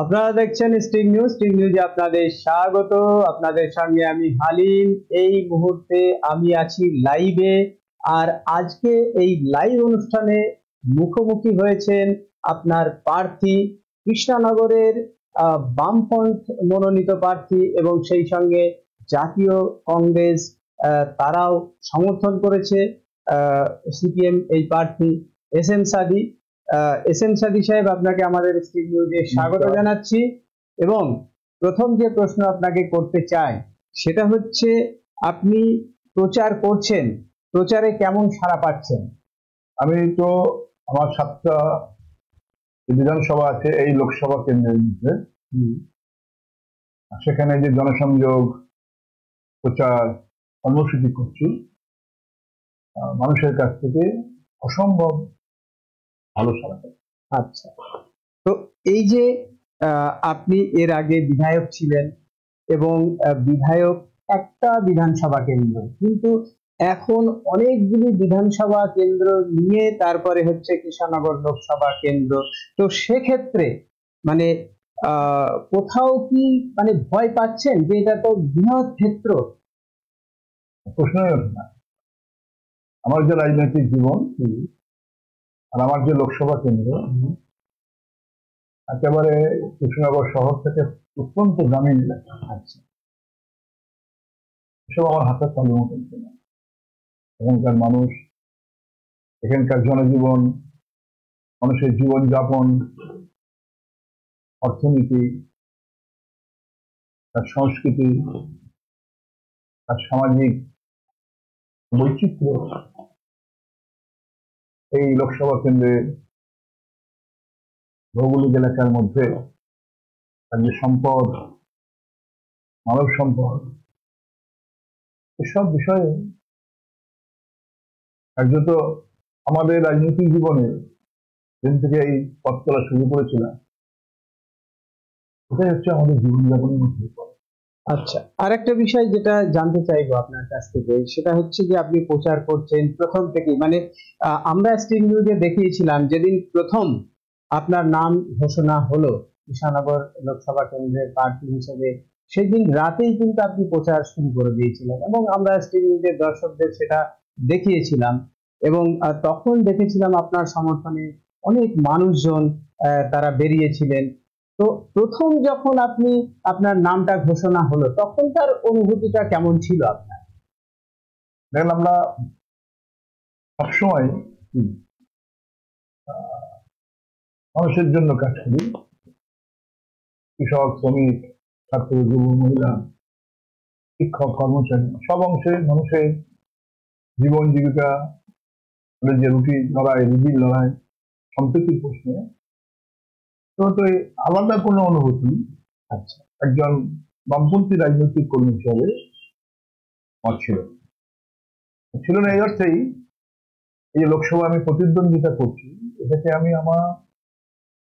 আপনারা দেখছেন স্টিং নিউজে আপনাদের স্বাগত। আপনাদের সঙ্গে আমি হালিম। এই মুহূর্তে আমি আছি লাইভে, আর আজকে এই লাইভ অনুষ্ঠানে মুখোমুখি হয়েছেন আপনার প্রার্থী, কৃষ্ণনগরের বামফ্রন্ট মনোনীত প্রার্থী, এবং সেই সঙ্গে জাতীয় কংগ্রেস তারাও সমর্থন করেছে সিপিএম এই প্রার্থী এস এম সাদি সাহেব, আপনাকে আমাদের স্টিং নিউজে স্বাগত জানাচ্ছি। এবং প্রথম যে প্রশ্ন আপনাকে করতে চাই সেটা হচ্ছে, আপনি প্রচার করছেন, প্রচারে কেমন সাড়া পাচ্ছেন? আমি তো আমার 7টা বিধানসভা আছে এই লোকসভা কেন্দ্রের মধ্যে, সেখানে যে জনসংযোগ প্রচার কর্মসূচি করছি, মানুষের কাছ থেকে অসম্ভব ভালো সাড়া পাই। আচ্ছা, তো এই যে আপনি এর আগে বিধায়ক ছিলেন, এবং বিধায়ক একটা বিধানসভা কেন্দ্র, কিন্তু এখন অনেকগুলি বিধানসভা কেন্দ্র নিয়ে তারপরে হচ্ছে কৃষ্ণনগর লোকসভা কেন্দ্র। তো সেক্ষেত্রে মানে কোথাও কি মানে ভয় পাচ্ছেন যে এটা তো বৃহৎ ক্ষেত্র? প্রশ্নই ওঠে না। আমার যে রাজনৈতিক জীবন আর আমার যে লোকসভা কেন্দ্র একেবারে কৃষ্ণনগর শহর থেকে অত্যন্ত গ্রামীণ এলাকা। আচ্ছা, এসব আমার হাতের তালুর মতন ছিল। এখানকার মানুষ, এখানকার জনজীবন, মানুষের জীবনযাপন, অর্থনীতি, তার সংস্কৃতি, তার সামাজিক বৈচিত্র্য এই লোকসভা কেন্দ্রের ভৌগোলিক এলাকার মধ্যে তার যে সম্পদ, মানব সম্পদ, এসব বিষয়ে কার্যত আমাদের রাজনৈতিক জীবনে দিন থেকে এই পথ চলা শুরু করেছিলাম, এটাই হচ্ছে আমাদের জীবনযাপনের মধ্যে। আচ্ছা, আর একটা বিষয় যেটা জানতে চাইবো আপনার কাছ থেকে, সেটা হচ্ছে যে আপনি প্রচার করছেন প্রথম থেকে, মানে আমরা স্টিং নিউজে দেখিয়েছিলাম যেদিন প্রথম আপনার নাম ঘোষণা হলো কৃষ্ণনগর লোকসভা কেন্দ্রের প্রার্থী হিসেবে, সেদিন রাতেই কিন্তু আপনি প্রচার শুরু করে দিয়েছিলেন, এবং আমরা স্টিং নিউজের দর্শকদের সেটা দেখিয়েছিলাম। এবং তখন দেখেছিলাম আপনার সমর্থনে অনেক মানুষজন তারা বেরিয়েছিলেন। তো প্রথম যখন আপনি আপনার নামটা ঘোষণা হলো, তখন তার অনুভূতিটা কেমন ছিল আপনার? দেখেন, আমরা সবসময় মানুষের জন্য কাজ করি। কৃষক, শ্রমিক, ছাত্র, যুব, মহিলা, শিক্ষক, কর্মচারী, সব অংশে মানুষের জীবন জীবিকা, যে রুটির লড়াই, রুজির লড়াই, সম্প্রীতির প্রশ্নে তো আলাদা কোনো অনুভূতি আচ্ছা একজন বামপন্থী রাজনৈতিক কর্মী হিসাবে আমার ছিল না। এই অর্থেই এই যে লোকসভা আমি প্রতিদ্বন্দ্বিতা করছি, এটাকে আমি আমার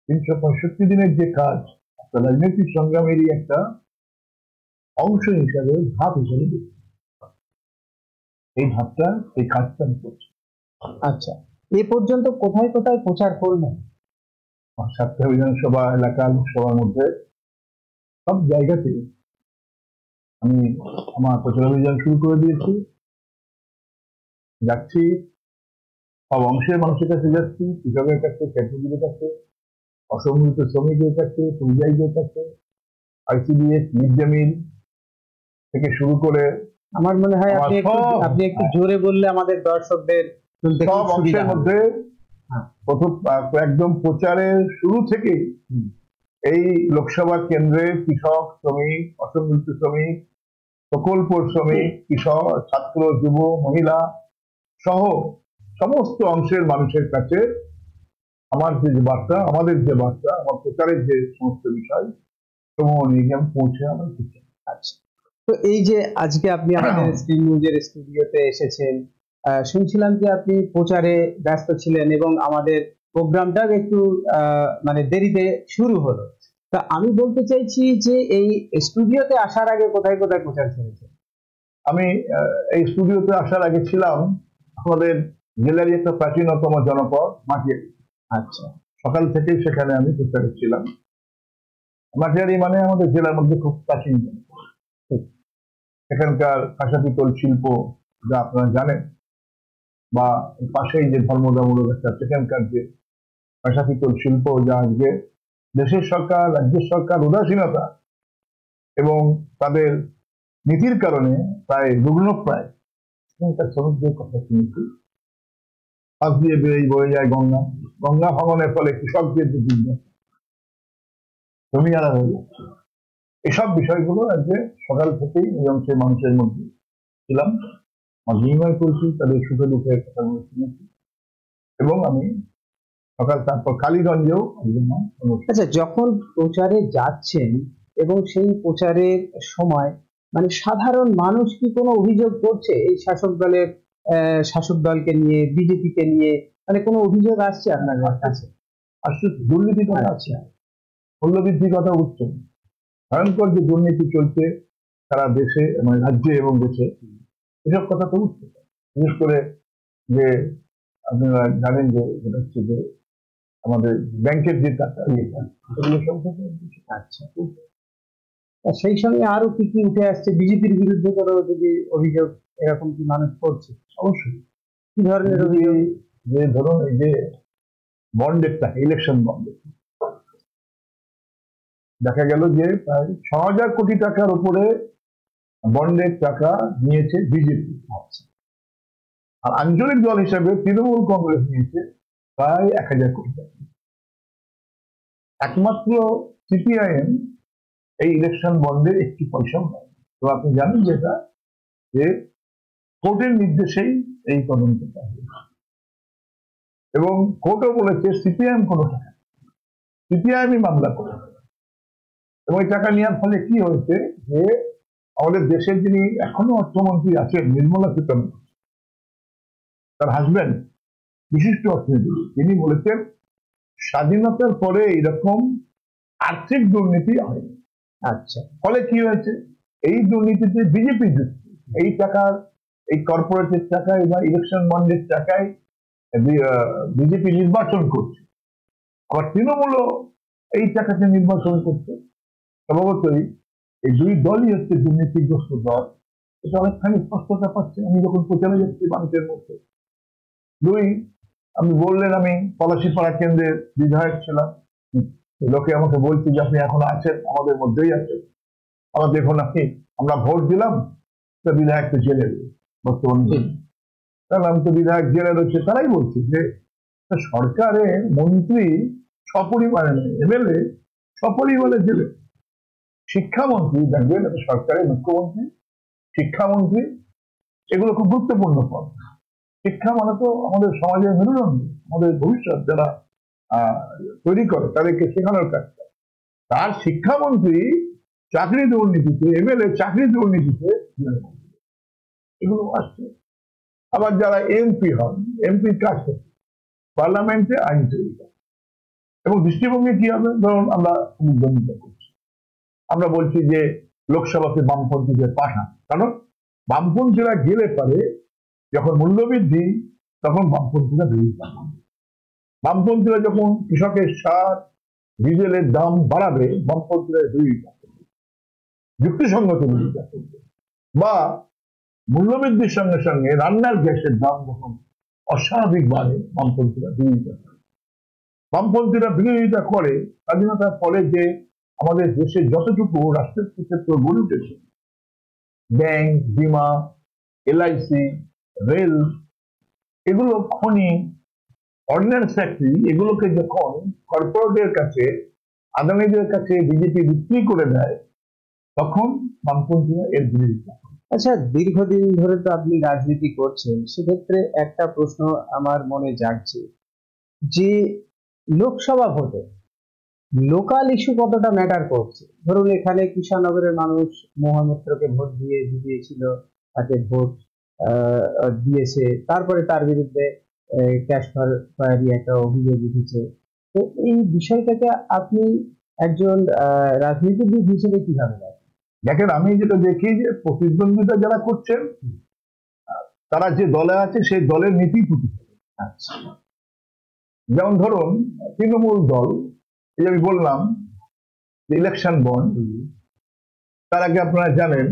365 দিনের যে কাজ, একটা রাজনৈতিক সংগ্রামেরই একটা অংশ হিসাবে, ধাপ হিসাবে দেখছি। এই ধাপটা, এই কাজটা আমি করছি। আচ্ছা, এ পর্যন্ত কোথায় কোথায় প্রচার করলেন? 7টা বিধানসভা এলাকা লোকসভার মধ্যে সব জায়গাতে আমি আমার প্রচার অভিযান শুরু করে দিয়েছি। যাচ্ছি, সব অংশের মানুষের কাছে যাচ্ছি, কৃষকের কাছে, ক্ষেত্রজীবীর কাছে, অসংগঠিত শ্রমিকের কাছে, পরিযায়ীদের কাছে, আইসিডিএস, মিড ডে মিল থেকে শুরু করে আমার মনে হয় আপনি একটু জোরে বললে আমাদের দর্শকদের শুনতে সব অংশের মধ্যে প্রথম একদম প্রচারের শুরু থেকে এই লোকসভা কেন্দ্রের কৃষক, শ্রমিক, অসংগঠিত শ্রমিক, প্রকল্প শ্রমিক, কৃষক, ছাত্র, যুব, মহিলা সহ সমস্ত অংশের মানুষের কাছে আমার যে বার্তা, আমাদের যে বার্তা, আমার প্রচারের যে সমস্ত বিষয় সমূহ নিয়ে আমি পৌঁছে আমার কিছু। আচ্ছা, তো এই যে আজকে আপনি আমাদের স্টিং নিউজের স্টুডিওতে এসেছেন, শুনছিলাম যে আপনি প্রচারে ব্যস্ত ছিলেন এবং আমাদের প্রোগ্রামটা একটু মানে দেরিতে শুরু হলো। তা আমি বলতে চাইছি যে এই স্টুডিওতে আসার আগে কোথায় কোথায় প্রচার করেছেন? আমি এই স্টুডিওতে আসার আগে ছিলাম আমাদের জেলারই একটা প্রাচীনতম জনপদ মাটিয়ারি। আচ্ছা, সকাল থেকেই সেখানে আমি প্রচারে ছিলাম। মাটিয়ারি মানে আমাদের জেলার মধ্যে খুব প্রাচীন। এখানকার কাঁসা পিতল শিল্প যা আপনারা জানেন, বা পাশেই যে ধর্মদামূলক একটা সেখানকার যে কাঁসা পিতল শিল্প, যা আজকে দেশের সরকার, রাজ্যের সরকার উদাসীনতা এবং তাদের নীতির কারণে প্রায় রুগ্নপ্রায় শ্রমিকদের কথা শুনেছি। পাশ দিয়ে বয়ে যায় গঙ্গা, গঙ্গা ভাঙনের ফলে কৃষকদের যে জমি আলাদা হয়ে যাচ্ছে। এসব বিষয়গুলো আজকে সকাল থেকেই এই অংশের মানুষের মধ্যে ছিলাম, বিনিময় করেছি, তাদের সুখে দুঃখের কথাগুলো শুনেছি। এবং আমি সকাল তারপর কালীগঞ্জেও আচ্ছা, যখন প্রচারে যাচ্ছেন এবং সেই প্রচারের সময় মানে সাধারণ মানুষ কি কোনো অভিযোগ করছে এই শাসক দলকে নিয়ে, বিজেপিকে নিয়ে, মানে কোনো অভিযোগ আসছে আপনার কাছে? আসলে দুর্নীতি কথা আছে, মূল্যবৃদ্ধির কথা উঠছে, ভয়ঙ্কর যে দুর্নীতি চলছে সারা দেশে, মানে রাজ্যে এবং দেশে, এসব কথা তো উঠছে। বিশেষ করে যে আপনারা জানেন যে যেটা হচ্ছে যে আমাদের ব্যাংকের যে টাকা, এগুলো সব থেকে। আচ্ছা, সেই সঙ্গে আরো কি কি উঠে আসছে? বিজেপির বিরুদ্ধে কোনো যদি অভিযোগ এরকম কি মানুষ করছে? অবশ্যই। কি ধরনের অভিযোগ? যে ধরুন এই যে বন্ডের টাকা, ইলেকশন বন্ডের, দেখা গেল যে প্রায় 6,000 কোটি টাকার উপরে বন্ডের টাকা নিয়েছে বিজেপি। আর আঞ্চলিক দল হিসেবে তৃণমূল কংগ্রেস নিয়েছে প্রায় 1,000 কোটি টাকা। একমাত্র সিপিআইএম এই ইলেকশন বন্ডের একটি পয়সাও নেয়। তো আপনি জানেন যেটা, যে কোর্টের নির্দেশেই এই তদন্তটা হয়েছে এবং কোর্টও বলেছে সিপিআইএম কোনো টাকা, সিপিআইএমই মামলা করে। এবং এই টাকা নেওয়ার ফলে কি হয়েছে, যে আমাদের দেশের যিনি এখনো অর্থমন্ত্রী আছেন, নির্মলা সীতারামন, তার হাজবেন্ড বিশিষ্ট অর্থনীতিবিদ, তিনি বলেছেন স্বাধীনতার পরে এরকম আর্থিক দুর্নীতি হয়নি। আচ্ছা, ফলে কি হয়েছে, এই দুর্নীতিতে বিজেপি যুক্ত। এই টাকার, এই কর্পোরেটের টাকায় বা ইলেকশন বন্ডের টাকায় বিজেপি নির্বাচন করছে, আবার তৃণমূলও এই টাকাতে নির্বাচন করছে। স্বভাবতই এই দুই দলই হচ্ছে দুর্নীতিগ্রস্ত দল, এটা অনেকখানি স্পষ্টতা পাচ্ছে। আমি যখন প্রচারে যাচ্ছি মানুষের মধ্যে, আমি বললেন আমি পলাশীপাড়া কেন্দ্রের বিধায়ক ছিলাম, লোকে আমাকে বলছে যে আপনি এখন আছেন, আমাদের মধ্যেই আছেন, আবার দেখুন আপনি, আমরা ভোট দিলাম, তো বিধায়ক তো জেলে বর্তমানে, কারণ আমি তো বিধায়ক জেলে রয়েছে। তারাই বলছে যে সরকারের মন্ত্রী সপরিবারে, এমএলএ সপরিবারে জেলে, শিক্ষামন্ত্রী দেখবেন, সরকারের মুখ্যমন্ত্রী, শিক্ষামন্ত্রী, এগুলো খুব গুরুত্বপূর্ণ পদ। শিক্ষা মানে তো আমাদের সমাজের মেরুদণ্ড, আমাদের ভবিষ্যৎ যারা তৈরি করে তাদেরকে শেখানোর কাজ। তার শিক্ষামন্ত্রী চাকরি দুর্নীতিতে, এমএলএ চাকরি দুর্নীতিতে, এগুলো আসছে। আবার যারা এমপি হন, এমপির কাজ করছে, পার্লামেন্টে আইন তৈরি করে। এবং দৃষ্টিভঙ্গি কি হবে, ধরুন আমরা দুর্নীতি করছি, আমরা বলছি যে লোকসভাতে বামপন্থীদের পাঠান, কারণ বামপন্থীরা গেলে পারে যখন মূল্যবৃদ্ধি, তখন বামপন্থীরা বিরোধিতা করবে। বামপন্থীরা যখন কৃষকের সার, ডিজেলের দাম বাড়াবে, বামপন্থীরা বিরোধিতা করবে, যুক্তিসঙ্গত বিরোধিতা করবে। বা মূল্যবৃদ্ধির সঙ্গে সঙ্গে রান্নার গ্যাসের দাম যখন অস্বাভাবিক বাড়ে, বামপন্থীরা বিরোধিতা করে। বামপন্থীরা বিরোধিতা করে স্বাধীনতার ফলে যে আমাদের দেশে যতটুকু রাষ্ট্রের ক্ষেত্র গড়ে উঠেছে, ব্যাংক, বীমা, এলআইসি, রেল, এগুলো খনি, অর্ডিন্যান্স ফ্যাক্টরি, এগুলোকে যখন কর্পোরেটের কাছে, আদানিদের কাছে বিজেপি বিক্রি করে দেয়, তখন বামপন্থীরা এর বিরোধিতা করে। আচ্ছা, দীর্ঘদিন ধরে তো আপনি রাজনীতি করছেন, সেক্ষেত্রে একটা প্রশ্ন আমার মনে জাগছে যে লোকসভা ভোটে লোকাল ইস্যু কতটা ম্যাটার করছে? ধরুন এখানে কৃষ্ণনগরের মানুষ মহামিত্রকে ভোট দিয়ে জিতিয়েছিল, তাকে ভোট দিয়েছে, তারপরে তার বিরুদ্ধে ক্যাশ ফায়ারি একটা অভিযোগ উঠেছে। তো এই বিষয়টাকে আপনি একজন রাজনীতিবিদ হিসেবে কিভাবে দেখেন? দেখেন, আমি যেটা দেখি যে প্রতিদ্বন্দ্বিতা যারা করছেন, তারা যে দলে আছে সেই দলের নীতি প্রতিষ্ঠা। আচ্ছা, যেমন ধরুন তৃণমূল দল, এই আমি বললাম ইলেকশন বন্ড, তার আগে আপনারা জানেন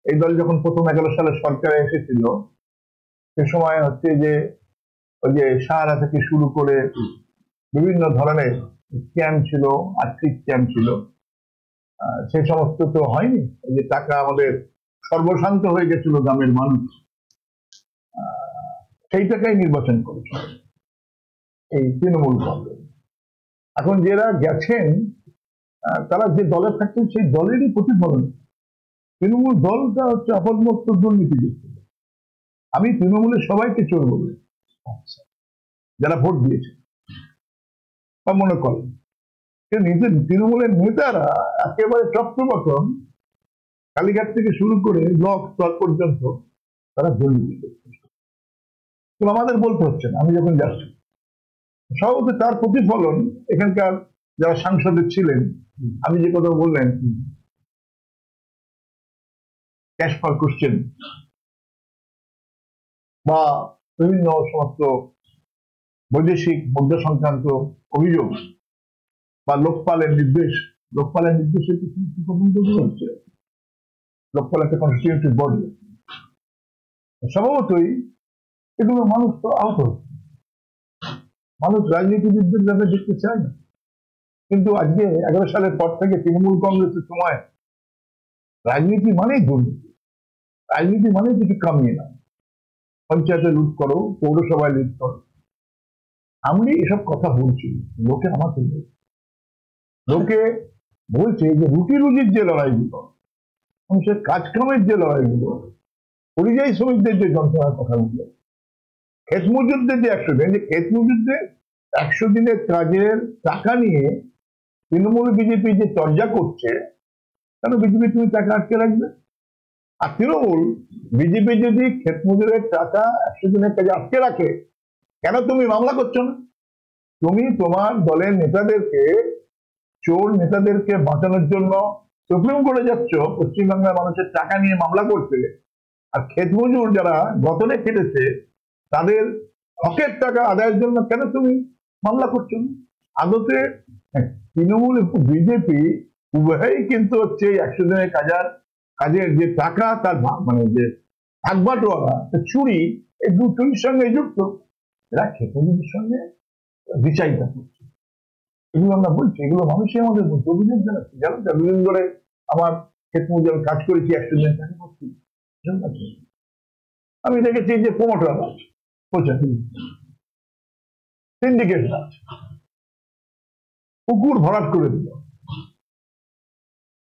এই দল যখন প্রথম 11 সালে সরকারে এসেছিল সে সময় হচ্ছে যে ওই যে সাহারা থেকে শুরু করে বিভিন্ন ধরনের স্ক্যাম ছিল, আর্থিক স্ক্যাম ছিল। সে সমস্ত তো হয়নি। এই যে টাকা আমাদের সর্বশান্ত হয়ে গেছিল গ্রামের মানুষ, সেই টাকাই নির্বাচন করেছে এই তৃণমূল কংগ্রেস। এখন যারা গেছেন তারা যে দলে থাকতেন সেই দলেরই প্রতিফলন। তৃণমূল দলটা হচ্ছে আপদমস্ত দুর্নীতিযুক্ত। আমি তৃণমূলের সবাইকে চোর বলি যারা ভোট দিয়েছে বা মনে করেন নিজের তৃণমূলের নেতারা একেবারে চক্রবর্তন কালীঘাট থেকে শুরু করে ব্লক স্তর পর্যন্ত তারা দুর্নীতি করছে। তো আমাদের বলতে হচ্ছে না, আমি যখন যাচ্ছি সবতে তার প্রতিফলন এখানকার যারা সাংসদে ছিলেন, আমি যে কথা বললেন ক্যাশ ফর কোশ্চেন বা বিভিন্ন সমস্ত বৈদেশিক মুদ্রা সংক্রান্ত অভিযোগ বা লোকপালের নির্দেশের কিছু হচ্ছে। লোকপাল একটা কনস্টিটিউয়েন্ট বডি, স্বভাবতই এগুলো মানুষ তো আহত হচ্ছে। মানুষ রাজনীতিবিদদের যাতে দেখতে চায় না, কিন্তু আজকে 11 সালের পর থেকে তৃণমূল কংগ্রেসের সময় রাজনীতি মানেই দুর্নীতি, রাজনীতি মানে কিছু কামিয়ে না। পঞ্চায়েতে লুট করো, পৌরসভায় লুট করো। আমি এসব কথা বলছি, লোকে আমাকে লোকে বলছে যে রুটি রুজির যে লড়াইগুলো, মানুষের কাজকামের যে লড়াইগুলো, পরিযায়ী শ্রমিকদের যে যন্ত্রণার কথাগুলো, ক্ষেত মজুরদের যে 100 দিন, যে ক্ষেত মজুরদের 100 দিনের কাজের টাকা নিয়ে তৃণমূল বিজেপি যে চর্চা করছে, কেন বিজেপি তুমি টাকা আটকে রাখবে? আর তৃণমূল বিজেপি যদি ক্ষেত মজুরের টাকা 100 দিনের কাজে আটকে রাখে, কেন তুমি মামলা করছো না? তুমি তোমার দলের নেতাদেরকে, চোর নেতাদেরকে বাঁচানোর জন্য সুপ্রিম কোর্টে যাচ্ছ পশ্চিমবাংলার মানুষের টাকা নিয়ে মামলা করতে, আর ক্ষেত মজুর যারা গতনে কেটেছে তাদের হকের টাকা আদায়ের জন্য কেন তুমি মামলা করছো না? আদতে তৃণমূল বিজেপি উভয়ই কিন্তু হচ্ছে 100 দিনের কাজের যে টাকা তার মানে যে ভাগবাটোয়ারা চুরি, এই দুটোর সঙ্গে যুক্ত। এরা ক্ষেত মজুরের সঙ্গে বিচারিতা করছে। এগুলো আমরা বলছি, এগুলো মানুষই আমাদের বলছে, অভিযোগ জানাচ্ছে। জানো তো দুদিন ধরে আমার ক্ষেত মজুর কাজ করেছি, 100 দিনের টাকা করছি। আমি দেখেছি যে প্রমোটার আছে, সিন্ডিকেট আছে, পুকুর ভরাট করে দিল,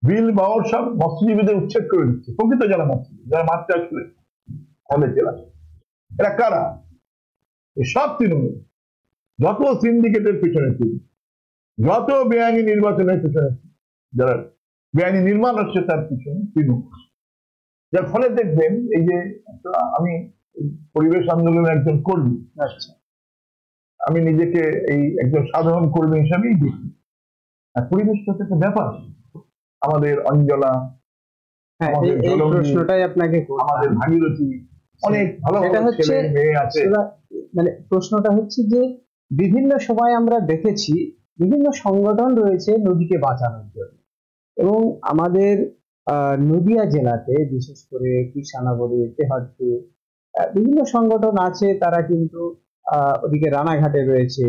বিল বাওয়ার সব মৎস্যজীবীদের উচ্ছেদ করে দিচ্ছে। প্রকৃত যারা মৎস্যজীবী, যারা মাছ চাষ করে ফলে জেলা, এরা কারা? সব তৃণমূল। যত সিন্ডিকেটের পেছনে ছিল, যত বেআইনি নির্বাচনের পেছনে, যারা বেআইনি নির্মাণ হচ্ছে তার পিছনে তৃণমূল। যার ফলে দেখবেন এই যে আমি পরিবেশ আন্দোলনের একজন কর্মী, আমি নিজেকে এই একজন সাধারণ কর্মী হিসাবেই দেখি। আর পরিবেশটা একটা ব্যাপার। আমাদের অঞ্জলা, প্রশ্নটাই আপনাকে, আমাদের ভাগীরথী, অনেক ভালো ভালো ছেলে মেয়ে আছে। মানে প্রশ্নটা হচ্ছে যে বিভিন্ন সময় আমরা দেখেছি বিভিন্ন সংগঠন রয়েছে নদীকে বাঁচানোর জন্য, এবং আমাদের নদিয়া জেলাতে বিশেষ করে কৃষ্ণনগরে, তেহট্টে বিভিন্ন সংগঠন আছে। তারা কিন্তু ওদিকে রানাঘাটে রয়েছে,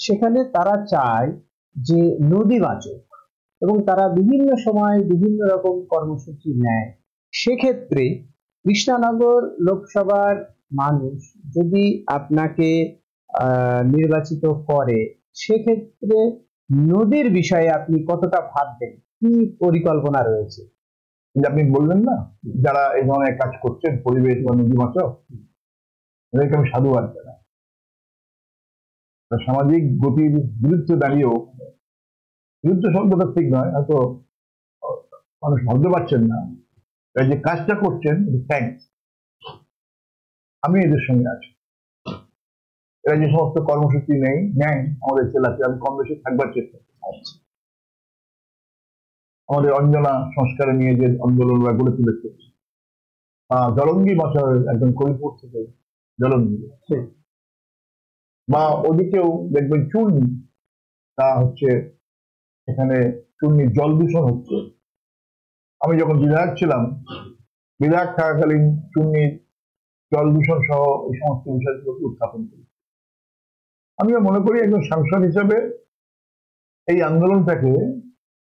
সেখানে তারা চায় যে নদী বাঁচুক এবং তারা বিভিন্ন সময় বিভিন্ন রকম কর্মসূচি নেয়। সেক্ষেত্রে কৃষ্ণনগর লোকসভার মানুষ যদি আপনাকে নির্বাচিত করে, সেক্ষেত্রে নদীর বিষয়ে আপনি কতটা ভাববেন, কি পরিকল্পনা রয়েছে? আপনি বললেন না যারা এই ধরনের কাজ করছেন পরিবেশ বা নদী বাঁচাও, এদেরকে আমি সাধুবাদ জানাই। সামাজিক গতির বিরুদ্ধে দাঁড়িয়েও, বিরুদ্ধে শব্দটা ঠিক নয়, হয়তো মানুষ ভাবতে পারছেন না, যে কাজটা করছেন থ্যাংকস। আমি এদের সঙ্গে আছি। এরা যে সমস্ত কর্মসূচি নেয় আমাদের জেলাতে, আমি কম বেশি থাকবার চেষ্টা করছি। আমাদের অঞ্জনা সংস্কারে নিয়ে যে আন্দোলন গড়ে তুলেছে, জলঙ্গি বাঁচাও, একজন করিপুর থেকে জলঙ্গি, বা ওদিকেও দেখবেন চুন, তা হচ্ছে এখানে চূর্ণির জল দূষণ হচ্ছে। আমি যখন বিধায়ক ছিলাম, বিধায়ক থাকাকালীন চূর্ণির জল দূষণ সহ এই সমস্ত বিষয়গুলোকে উত্থাপন করি। আমিও মনে করি একজন সাংসদ হিসেবে এই আন্দোলনটাকে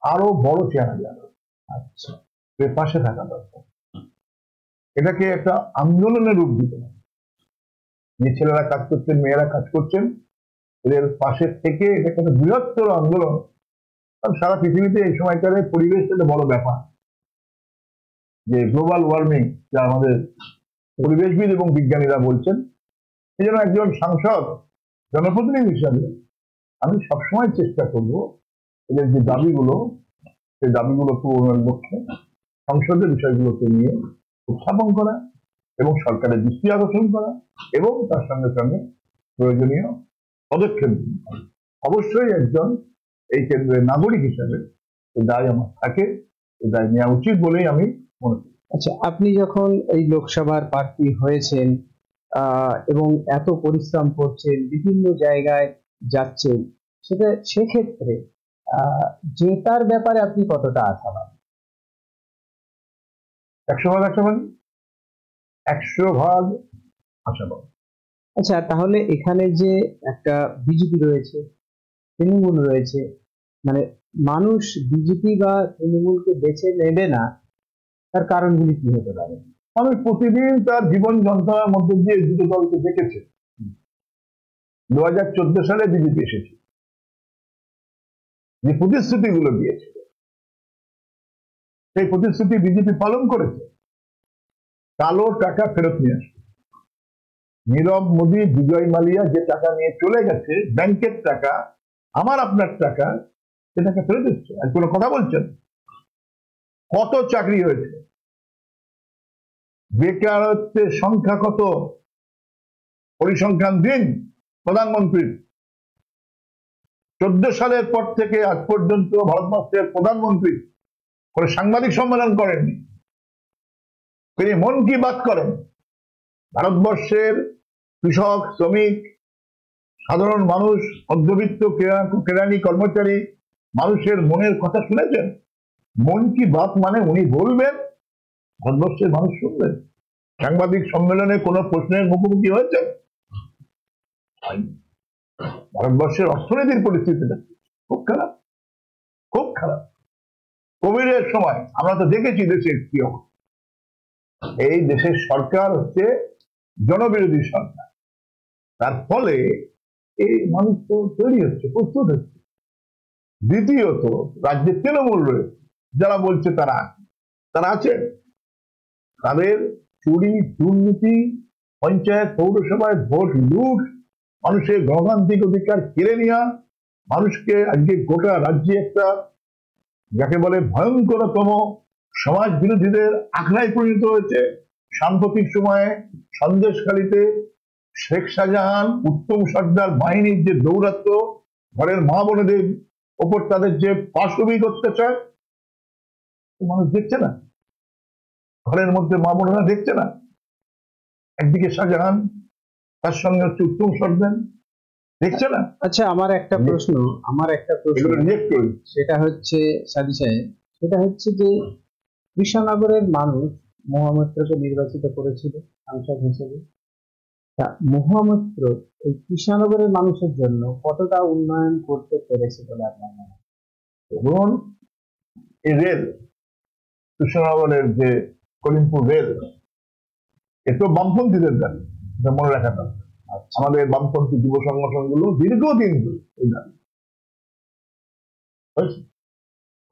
আরো বড় চেহারা দেওয়া দরকার। আচ্ছা, এর পাশে থাকা দরকার, এটাকে একটা আন্দোলনের রূপ দিতে হবে। যে ছেলেরা কাজ করছেন, মেয়েরা কাজ করছেন, এদের পাশে থেকে এটাকে একটা বৃহত্তর আন্দোলন। কারণ সারা পৃথিবীতে এই সময়কারে পরিবেশ একটা বড় ব্যাপার, যে গ্লোবাল ওয়ার্মিং, যা আমাদের পরিবেশবিদ এবং বিজ্ঞানীরা বলছেন। এই জন্য একজন সাংসদ, জনপ্রতিনিধি হিসাবে আমি সবসময় চেষ্টা করব এদের যে দাবিগুলো, সেই দাবিগুলো পূরণের লক্ষ্যে সংসদের বিষয়গুলোকে নিয়ে উত্থাপন করা এবং সরকারের দৃষ্টি আকর্ষণ করা এবং তার সঙ্গে সঙ্গে প্রয়োজনীয় পদক্ষেপ নেওয়া। অবশ্যই একজন এই কেন্দ্রের নাগরিক হিসাবে এই দায় আমার থাকে, এই দায় নেওয়া উচিত বলেই আমি মনে করি। আচ্ছা, আপনি যখন এই লোকসভার প্রার্থী হয়েছেন এবং এত পরিশ্রম করছেন, বিভিন্ন জায়গায় যাচ্ছেন, সেক্ষেত্রে জেতার ব্যাপারে আপনি কতটা আশাবাদ? 100% আশাবাদ, 100% আশাবাদ। আচ্ছা, তাহলে এখানে যে একটা বিজেপি রয়েছে, তৃণমূল রয়েছে, মানে মানুষ বিজেপি বা তৃণমূলকে বেছে নেবে না, তার কারণগুলি কি হতে পারে? মানুষ প্রতিদিন তার জীবন যন্ত্রণার মধ্যে দিয়ে দুটো দলকে দেখেছে। 2014 সালে বিজেপি এসেছে, যে প্রতিশ্রুতিগুলো দিয়েছে সেই প্রতিশ্রুতি বিজেপি পালন করেছে। কালো টাকা ফেরত নিয়ে আসবে। নীরব মোদী, বিজয় মালিয়া যে টাকা নিয়ে চলে গেছে, ব্যাংকের টাকা, আমার আপনার টাকা, সেটাকে ফেরত এসছে। আর কোনো কথা বলছেন? কত চাকরি হয়েছে, বেকারত্বের সংখ্যা কত, পরিসংখ্যান দিন প্রধানমন্ত্রীর। 14 সালের পর থেকে আজ পর্যন্ত ভারতবর্ষের প্রধানমন্ত্রী কোনো সাংবাদিক সম্মেলন করেননি, তিনি মন কি বাত করেন। ভারতবর্ষের কৃষক, শ্রমিক, সাধারণ মানুষ, মধ্যবিত্ত, কেরানি, কর্মচারী মানুষের মনের কথা শুনেছেন? মন কি বাত মানে উনি বলবেন, ভারতবর্ষের মানুষ শুনবেন। সাংবাদিক সম্মেলনে কোনো প্রশ্নের মুখোমুখি হয়েছে? ভারতবর্ষের অর্থনীতির পরিস্থিতিটা খুব খারাপ, খুব খারাপ। কোভিডের সময় আমরা তো দেখেছি দেশের কি অবস্থা। এই দেশের সরকার হচ্ছে জনবিরোধী সরকার, তার ফলে এই মানুষ তো তৈরি হচ্ছে, প্রস্তুত হচ্ছে। দ্বিতীয়ত, রাজ্যে তৃণমূল রয়েছে, যারা বলছে তারা আছে, তাদের চুরি, দুর্নীতি, পঞ্চায়েত, পৌরসভায় ভোট লুট, মানুষের গণতান্ত্রিক অধিকার কেড়ে নেওয়া, মানুষকে আজকে গোটা রাজ্যে একটা যাকে বলে ভয়ঙ্করতম সমাজ বিরোধীদের আখড়ায় পরিণত হয়েছে। সাম্প্রতিক সময়ে সন্দেশখালীতে শেখ শাহজাহান, উত্তম সর্দার বাহিনীর যে দৌরাত্ম্য, ঘরের মা বোনেদের ওপর তাদের যে পাশবিক অত্যাচার, মানুষ দেখছে না, ঘরের মধ্যে মা বোনেরা দেখছে না। একদিকে শাহজাহান, তার সঙ্গে হচ্ছে উত্তম সর্দার, দেখছে না। আচ্ছা, আমার একটা প্রশ্ন সেটা হচ্ছে সাদি সাহেব, সেটা হচ্ছে যে কৃষ্ণনগরের মানুষ মহামৈত্রকে নির্বাচিত করেছিল সাংসদ হিসেবে। তা মহামৈত্র এই কৃষ্ণনগরের মানুষের জন্য কতটা উন্নয়ন করতে পেরেছে বলে আপনার মনে হয়? এবং এই রেল, কৃষ্ণনগরের যে কলিমপুর রেল, এত বামপন্থীদের দাবি, মনে রাখা দরকার। আমাদের বামপন্থী যুব সংগঠনগুলো দীর্ঘদিন ধরে এই দাবি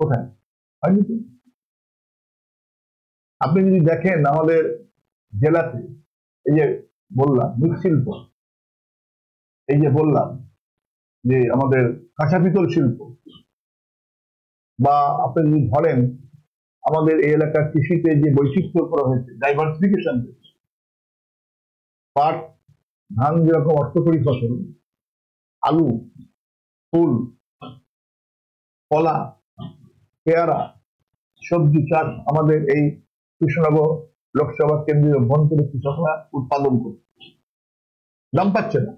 কোথায় হয়নি। আপনি যদি দেখেন আমাদের জেলাতে, এই যে বললাম মৃৎশিল্প, এই যে বললাম যে আমাদের কাঁচা পিতল শিল্প, বা আপনি যদি ধরেন আমাদের এই এলাকার কৃষিতে যে বৈচিত্র্য করা হয়েছে, ডাইভার্সিফিকেশন, পাট, ধান যেরকম অর্থকরী ফসল, আলু, ফুল, কলা, পেয়ারা, সবজি চাষ আমাদের এই কৃষ্ণনগর লোকসভা কেন্দ্রের অভ্যন্তরে কৃষকরা উৎপাদন করছে, দাম পাচ্ছে না।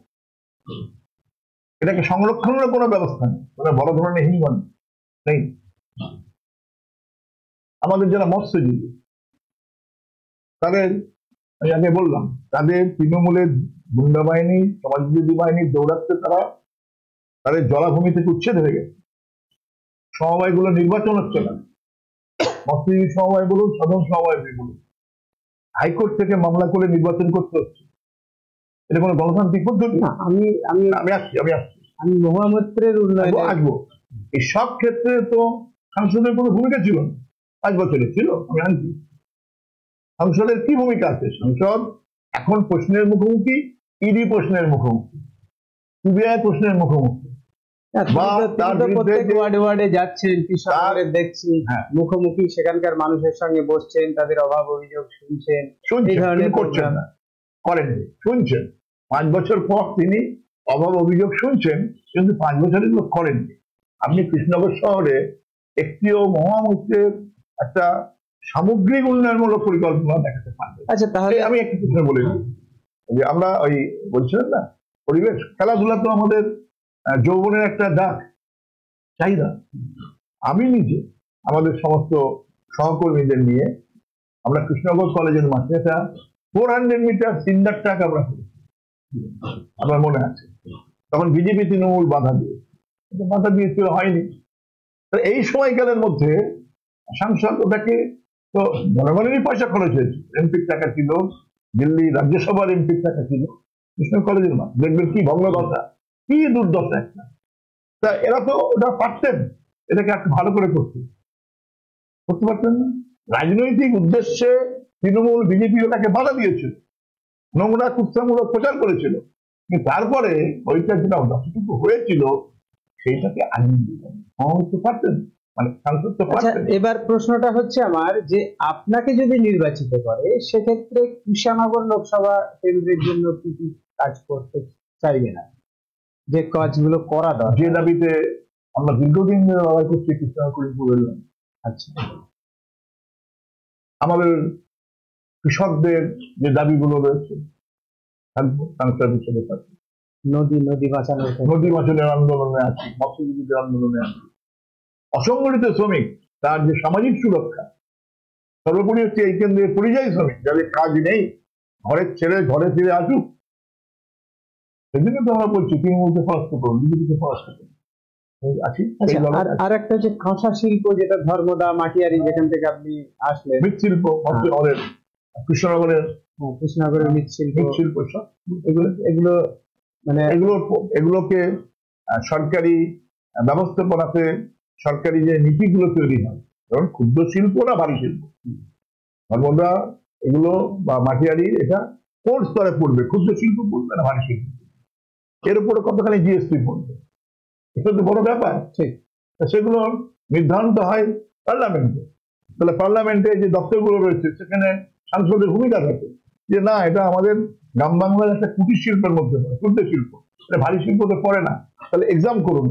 এটাকে সংরক্ষণের কোনো ব্যবস্থা নেই, বড় ধরনের হিমঘর। নেই। আমাদের যারা মৎস্যজীবী তাদের, আমি আগে বললাম, তাদের তৃণমূলের গুন্ডা বাহিনী, সমাজবিরোধী বাহিনী দৌড়াচ্ছে, তাদের জলাভূমি থেকে উচ্ছেদ হয়ে গেছে। সমবায়গুলো নির্বাচন হচ্ছে না, মৎস্যজীবী সমবায় বলুন, সাধারণ সমবায় বলুন, হাইকোর্ট থেকে মামলা করে নির্বাচন করতে হচ্ছে। এটা কোনো গণতান্ত্রিক পদ্ধতি না। আমি আসছি মহামৈত্রের উন্নয়নে আসবো। এই সব ক্ষেত্রে তো সাংসদের কোনো ভূমিকা ছিল না। 5 বছরে ছিল, আমি আনছি। সংসদের কি ভূমিকা আছে? সংসদ এখন প্রশ্নের মুখোমুখি, ইডি প্রশ্নের মুখোমুখি, সিবিআই প্রশ্নের মুখোমুখি, ওয়ার্ডে যাচ্ছেন, দেখছি মুখোমুখি, সেখানকার মানুষের সঙ্গে বসছেন, তাদের অভাব অভিযোগ শুনছেন, করছেন না, করেননি, শুনছেন। 5 বছর পর তিনি অভাব অভিযোগ শুনছেন, কিন্তু 5 বছর এগুলো করেননি। আপনি কৃষ্ণনগর শহরে একটিও মহামৈত্রের একটা সামগ্রিক উন্নয়নমূলক পরিকল্পনা দেখাতে পারবে। আচ্ছা, তাহলে আমি একটা প্রশ্ন বলে দিই, যে আমরা ওই বলছিলাম না, পরিবেশ, খেলাধুলা তো আমাদের যৌবনের একটা ডাক, চাহিদা। আমি নিজে আমাদের সমস্ত সহকর্মীদের নিয়ে আমরা কৃষ্ণনগর কলেজের মাঠে একটা 400 মিটার সিন্ডার ট্র্যাক আমরা করেছি, আমার মনে আছে। তখন বিজেপি তৃণমূল বাধা দিয়েছিল, হয়নি। এই সময়কালের মধ্যে সাংসদ, ওটাকে তো জনগণেরই পয়সা খরচ হয়েছে, এমপির টাকা ছিল, দিল্লি রাজ্যসভার এমপির টাকা ছিল, কৃষ্ণ কলেজের মাঠ। দেখবেন কি ভগ্নদশা, কি দুর্দশা একটা। তা এরা তো ওটা পারতেন, এটাকে একটু ভালো করে করতে পারতেন না। রাজনৈতিক উদ্দেশ্যে তৃণমূল বিজেপি ওটাকে বাধা দিয়েছিল, নোংরা কুৎসামূলক প্রচার করেছিল, কিন্তু তারপরে ওইটা যেটা যতটুকু হয়েছিল সেইটাকে আইন পারতেন, মানে সাংসদ তো পারতেন। এবার প্রশ্নটা হচ্ছে আমার, যে আপনাকে যদি নির্বাচিত করে, সেক্ষেত্রে কৃষ্ণনগর লোকসভা কেন্দ্রের জন্য কি কি কাজ করতে চাইবে না, যে কাজগুলো করা দরকার, যে দাবিতে আমরা দীর্ঘদিন ধরে লড়াই করছি কৃষ্ণনগর বললাম। আচ্ছা, আমাদের কৃষকদের যে দাবিগুলো রয়েছে, সাংসদ হিসেবে থাকবে। নদী বাঁচানোর আন্দোলনে আছি, মৎস্যজীবীদের আন্দোলনে আছি। অসংগঠিত শ্রমিক, তার যে সামাজিক সুরক্ষা, সর্বোপরি হচ্ছে এই কেন্দ্রের পরিযায়ী শ্রমিক, যাদের কাজ নেই, ঘরের ছেড়ে ঘরে ফিরে আসুক। সেদিকে তো আমরা বলছি তৃণমূলকে পরাস্ত করুন, বিজেপিকে পরাস্ত করুন। আর একটা হচ্ছে কাঁসা শিল্প, যেটা ধর্মদা, মাটিয়ারি, যেখান থেকে আপনি আসলেন, মৃৎশিল্প, কৃষ্ণনগরের মৃৎশিল্প, এগুলো মানে এগুলোকে সরকারি ব্যবস্থাপনাতে, সরকারি যে নীতিগুলো তৈরি হয়, যেমন ক্ষুদ্র শিল্প না ভারী শিল্প, ধর্মদা এগুলো বা মাটিয়ারি, এটা কোন স্তরে পড়বে, ক্ষুদ্র শিল্প পড়বে না ভারী শিল্প, এর উপরে কতখানি জিএসটি পড়বে, এটা তো বড় ব্যাপার। ঠিক, সেগুলো নির্ধারণ তো হয় পার্লামেন্টে। তাহলে পার্লামেন্টে যে দপ্তরগুলো রয়েছে, সেখানে সাংসদের ভূমিকা থাকে, যে না, এটা আমাদের গ্রাম বাংলার একটা কুটির শিল্পের মধ্যে পড়ে, ক্ষুদ্র শিল্প, এটা ভারী শিল্পতে পড়ে না, তাহলে এক্সাম করুন।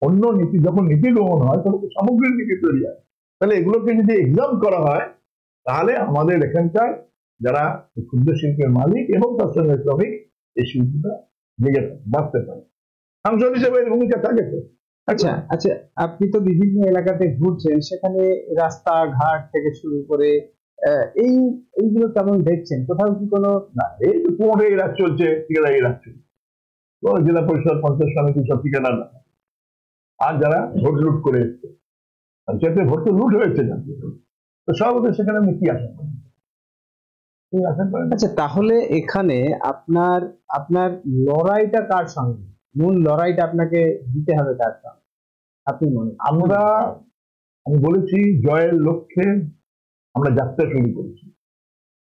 অন্য নীতি, যখন নীতি গ্রহণ হয়, তাহলে সামগ্রিক নীতি তৈরি হয়। তাহলে এগুলোকে যদি এক্সাম করা হয়, তাহলে আমাদের এখানকার যারা ক্ষুদ্র শিল্পের মালিক এবং তার সঙ্গে শ্রমিক, এই শিল্পটা জেগে বাঁচতে পারে। সাংসদ হিসেবে এর ভূমিকা থাকে তো। আচ্ছা, আপনি তো বিভিন্ন এলাকাতে ঘুরছেন, সেখানে রাস্তাঘাট থেকে শুরু করে এইগুলো কেমন দেখছেন? কোথাও কি কোনো, না, এই তো পুরোটাই রাজ চলছে, ঠিকাদারি রাজ চলছে, জেলা পরিষদ, পঞ্চায়েত সমিতি সব ঠিকাদার, আর যারা ভোট লুট করে এসছে, পঞ্চায়েতে ভোট তো লুট হয়েছে না, তো সব ওদের সেখানে আমি কি আশা করি? আচ্ছা, তাহলে এখানে আপনার লড়াইটা কার সঙ্গে, মূল লড়াইটা আপনাকে দিতে হবে কার সঙ্গে আপনি মনে? আমি বলেছি জয়ের লক্ষ্যে আমরা যাত্রা শুরু করেছি,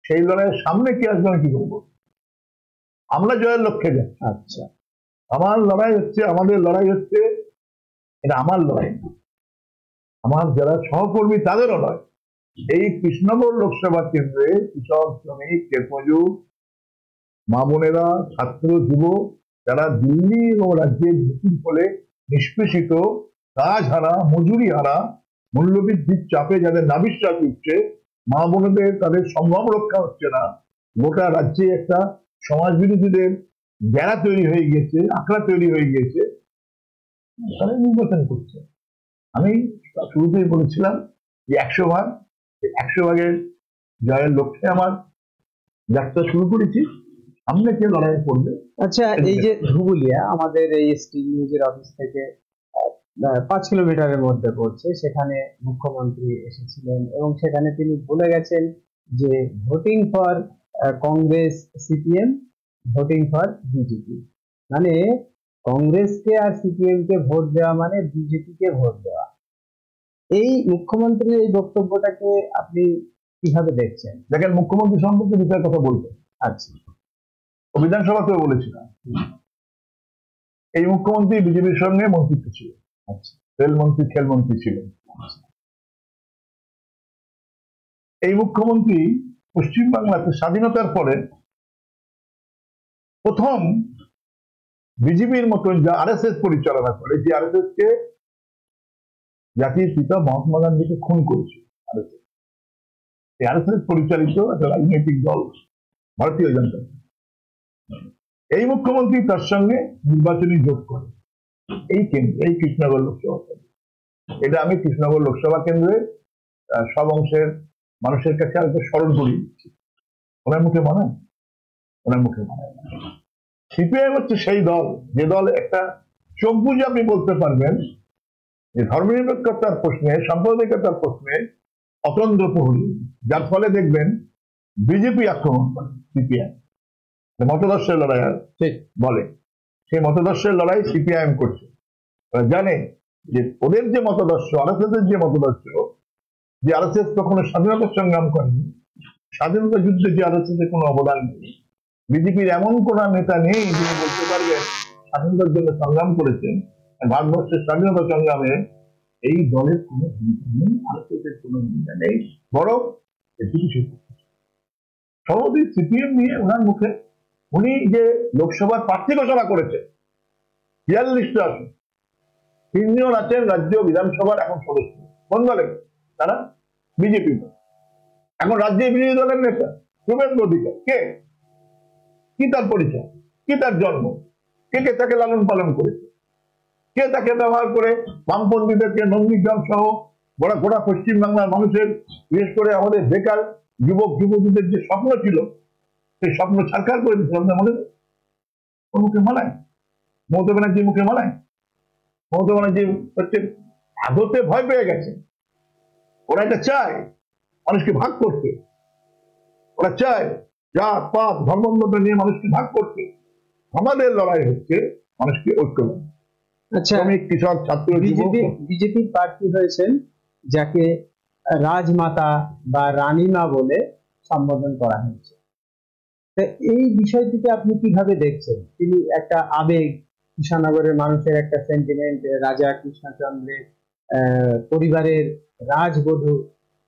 সেই লড়াইয়ের সামনে কি আসবে আমি কি করবো? আমরা জয়ের লক্ষ্যে যাচ্ছি। আচ্ছা, আমাদের লড়াই হচ্ছে, এটা আমার লড়াই, আমার যারা সহকর্মী তাদেরও নয়। এই কৃষ্ণনগর লোকসভা কেন্দ্রে কৃষক, শ্রমিক, ক্ষেতমজুর, মা বোনেরা, ছাত্র, যুব, যারা দিল্লি এবং রাজ্যের নীতির ফলে নিষ্পেষিত, কাজ হারা, মজুরি হারা, মূল্যবৃদ্ধির চাপে যাদের নাবিশ্বাস উঠছে, মা বোনেদের তাদের সম্ভ্রম রক্ষা হচ্ছে না, গোটা রাজ্যে একটা সমাজ বিরোধীদের বেড়া তৈরি হয়ে গিয়েছে, আঁকড়া তৈরি হয়ে গিয়েছে, তারা নির্বাচন করছে। আমি শুরুতেই বলেছিলাম যে 100 ভাগ, 100 ভাগের জয়ের লক্ষ্যে আমার যাত্রা শুরু করেছি। সামনে কে লড়াই করবে। আচ্ছা, এই যে ধুবুলিয়া আমাদের এই স্টিল নিউজের অফিস থেকে 5 কিলোমিটারের মধ্যে পড়ছে, সেখানে মুখ্যমন্ত্রী এসেছিলেন এবং সেখানে তিনি বলে গেছেন যে voting for Congress CPM, voting for BJP, মানে কংগ্রেসকে আর সিপিএম কে ভোট দেওয়া মানে বিজেপি কে ভোট দেওয়া। এই মুখ্যমন্ত্রীর এই বক্তব্যটাকে আপনি কিভাবে দেখছেন? দেখেন, মুখ্যমন্ত্রী সম্পর্কে বিষয়ের কথা বলতে আচ্ছা, বিধানসভাতেও বলেছিলাম, এই মুখ্যমন্ত্রী বিজেপির সঙ্গে মন্ত্রিত্ব ছিল। আচ্ছা, রেলমন্ত্রী, খেলমন্ত্রী ছিলেন। এই মুখ্যমন্ত্রী পশ্চিমবাংলাতে স্বাধীনতার পরে প্রথম বিজেপির মতন যা আরএসএস পরিচালনা করে, যে আরএসএস কে জাতির পিতা মহাত্মা গান্ধীকে খুন করেছে, আরএসএস পরিচালিত একটা রাজনৈতিক দল ভারতীয় জনতা পার্টি, এই মুখ্যমন্ত্রী তার সঙ্গে নির্বাচনী যোগ করে এই কেন্দ্রে, এই কৃষ্ণনগর লোকসভা কেন্দ্রে। এটা আমি কৃষ্ণনগর লোকসভা কেন্দ্রে সব অংশের মানুষের কাছে আরেকটা স্মরণ করিয়ে দিচ্ছি। ওনার মুখে মানায়? ওনার মুখে মানায় না। সিপিআইএম হচ্ছে সেই দল, যে দল একটা চোখ বুঝে আপনি বলতে পারবেন যে ধর্মনিরপেক্ষতার প্রশ্নে, সাম্প্রদায়িকতার প্রশ্নে অতন্দ্র প্রহরী, যার ফলে দেখবেন বিজেপি আক্রমণ করে সিপিআইএম, মতদর্শের লড়াই বলে, সেই মতদর্শের লড়াই সিপিআইএম করছে। ওরা জানে যে ওদের যে মতদর্শ, আরএসএস এর যে মতদর্শ, যে আরএসএস কখনো স্বাধীনতার সংগ্রাম করেনি, স্বাধীনতা যুদ্ধে যে আরএসএস এর কোনো অবদান নেই, বিজেপির এমন কোন নেতা নেই যিনি বলতে পারবেন স্বাধীনতার জন্য সংগ্রাম করেছেন। ভারতবর্ষের স্বাধীনতা সংগ্রামে এই দলের কোনো ভূমিকা নেই, আরএসএস এর কোনো ভূমিকা নেই, বরং সভাপতি সিপিএম নিয়ে ওনার মুখে, উনি যে লোকসভার প্রার্থী ঘোষণা করেছেন 42টা আসন, 3 জন আছেন রাজ্য বিধানসভার এখন সদস্য। কোন দলের তারা? বিজেপি। এখন রাজ্যের বিরোধী দলের নেতা শুভেন্দু অধিকারী কে? কি তার পরিচয়? কি তার জন্ম? কে কে তাকে লালন পালন করেছে? কে তাকে ব্যবহার করে বামপন্থীদেরকে, নন্দীগ্রাম সহ গোটা পশ্চিমবাংলার মানুষের, বিশেষ করে আমাদের বেকার যুবক যুবতীদের যে স্বপ্ন ছিল, সেই স্বপ্ন সাকার করে দিচ্ছে। আপনার মনে মুখে মানায়? মমতা ব্যানার্জির মুখে মানায়? মমতা ব্যানার্জি হচ্ছে আদতে ভয় পেয়ে গেছে। ওরা এটা চায় মানুষকে ভাগ করতে, ওরা চায় জাত পাত ধর্মটা নিয়ে মানুষকে ভাগ করতে। আমাদের লড়াই হচ্ছে মানুষকে ঐক্য। আচ্ছা, কৃষক, ছাত্র, বিজেপির প্রার্থী হয়েছেন যাকে রাজমাতা বা রানীমা বলে সম্বোধন করা হয়েছে, এই বিষয়টিকে আপনি কিভাবে দেখছেন? তিনি একটা আবেগ, কৃষ্ণনগরের মানুষের একটা সেন্টিমেন্ট, রাজা কৃষ্ণচন্দ্রের পরিবারের রাজবধূ,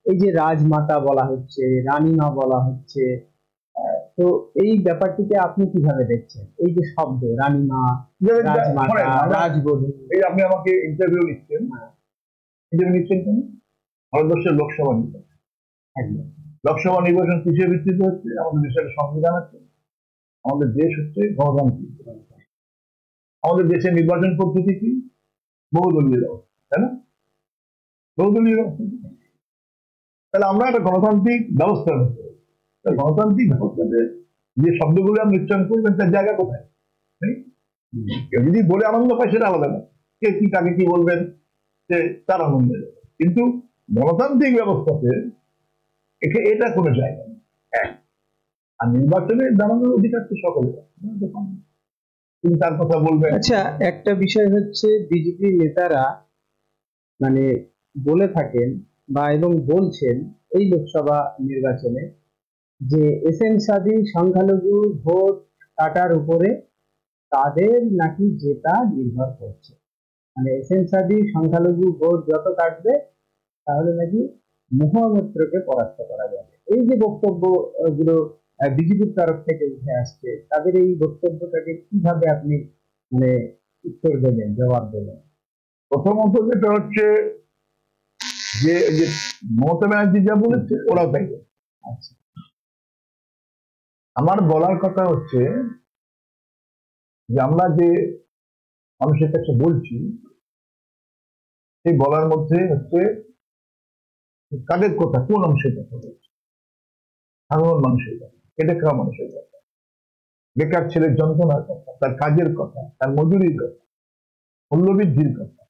এই যে রাজমাতা বলা হচ্ছে, রানীমা বলা হচ্ছে, তো এই ব্যাপারটিকে আপনি কিভাবে দেখছেন? এই যে শব্দ রানীমা, রাজমাতা, রাজবধূ, এই আপনি আমাকে ইন্টারভিউ নিচ্ছেন, ইন্টারভিউ নিচ্ছেন কেন? ভারতবর্ষের লোকসভা নির্বাচন, লোকসভা নির্বাচন কিসের ভিত্তিতে হচ্ছে? আমাদের দেশের সংবিধান আছে, আমাদের দেশ হচ্ছে গণতান্ত্রিক, আমাদের দেশের নির্বাচন পদ্ধতি কি? বহুদলীয় ব্যবস্থা, তাই না? বহুদলীয় ব্যবস্থা। তাহলে আমরা একটা গণতান্ত্রিক ব্যবস্থার মধ্যে, গণতান্ত্রিক ব্যবস্থাতে যে শব্দগুলো আপনি উচ্চারণ করবেন তার জায়গা কোথায়? কেউ যদি বলে আনন্দ পায় সেটা আলাদা না, কে কি কাকে কি বলবেন সে তার আনন্দ যাবে, কিন্তু গণতান্ত্রিক ব্যবস্থাতে এটা কোনো জায়গা নেই। আর নির্বাচনে দাঁড়ানোর অধিকার তো সকলের, তিনি তার কথা বলবেন। আচ্ছা, একটা বিষয় হচ্ছে বিজেপি নেতারা মানে বলে থাকেন বা এবং বলছেন এই লোকসভা নির্বাচনে যে এসএনসাদি সংখ্যালঘু ভোট কাটার উপরে তাদের নাকি জেতা নির্ভর করছে, মানে এসএনসাদি সংখ্যালঘু ভোট যত কাটবে তাহলে নাকি মহামিত্রকে পরাস্ত করা যাবে। এই যে বক্তব্য গুলো বিজেপির তরফ থেকে উঠে আসছে, তাদের এই বক্তব্যটাকে কিভাবে আপনি মানে উত্তর দেবেন, জবাব দেবেন? প্রথমত যেটা হচ্ছে যে মমতা ব্যানার্জি যা বলেছে ওরাও তাই। আচ্ছা, আমার বলার কথা হচ্ছে যে আমরা যে মানুষের কাছে বলছি এই বলার মধ্যে হচ্ছে কাদের কথা, কোন অংশের কথা বলছে? সাধারণ মানুষের কথা, খেটে খাওয়া মানুষের কথা, বেকার ছেলের যন্ত্রণার কথা, তার কাজের কথা, তার মজুরির কথা, মূল্যবৃদ্ধির কথা।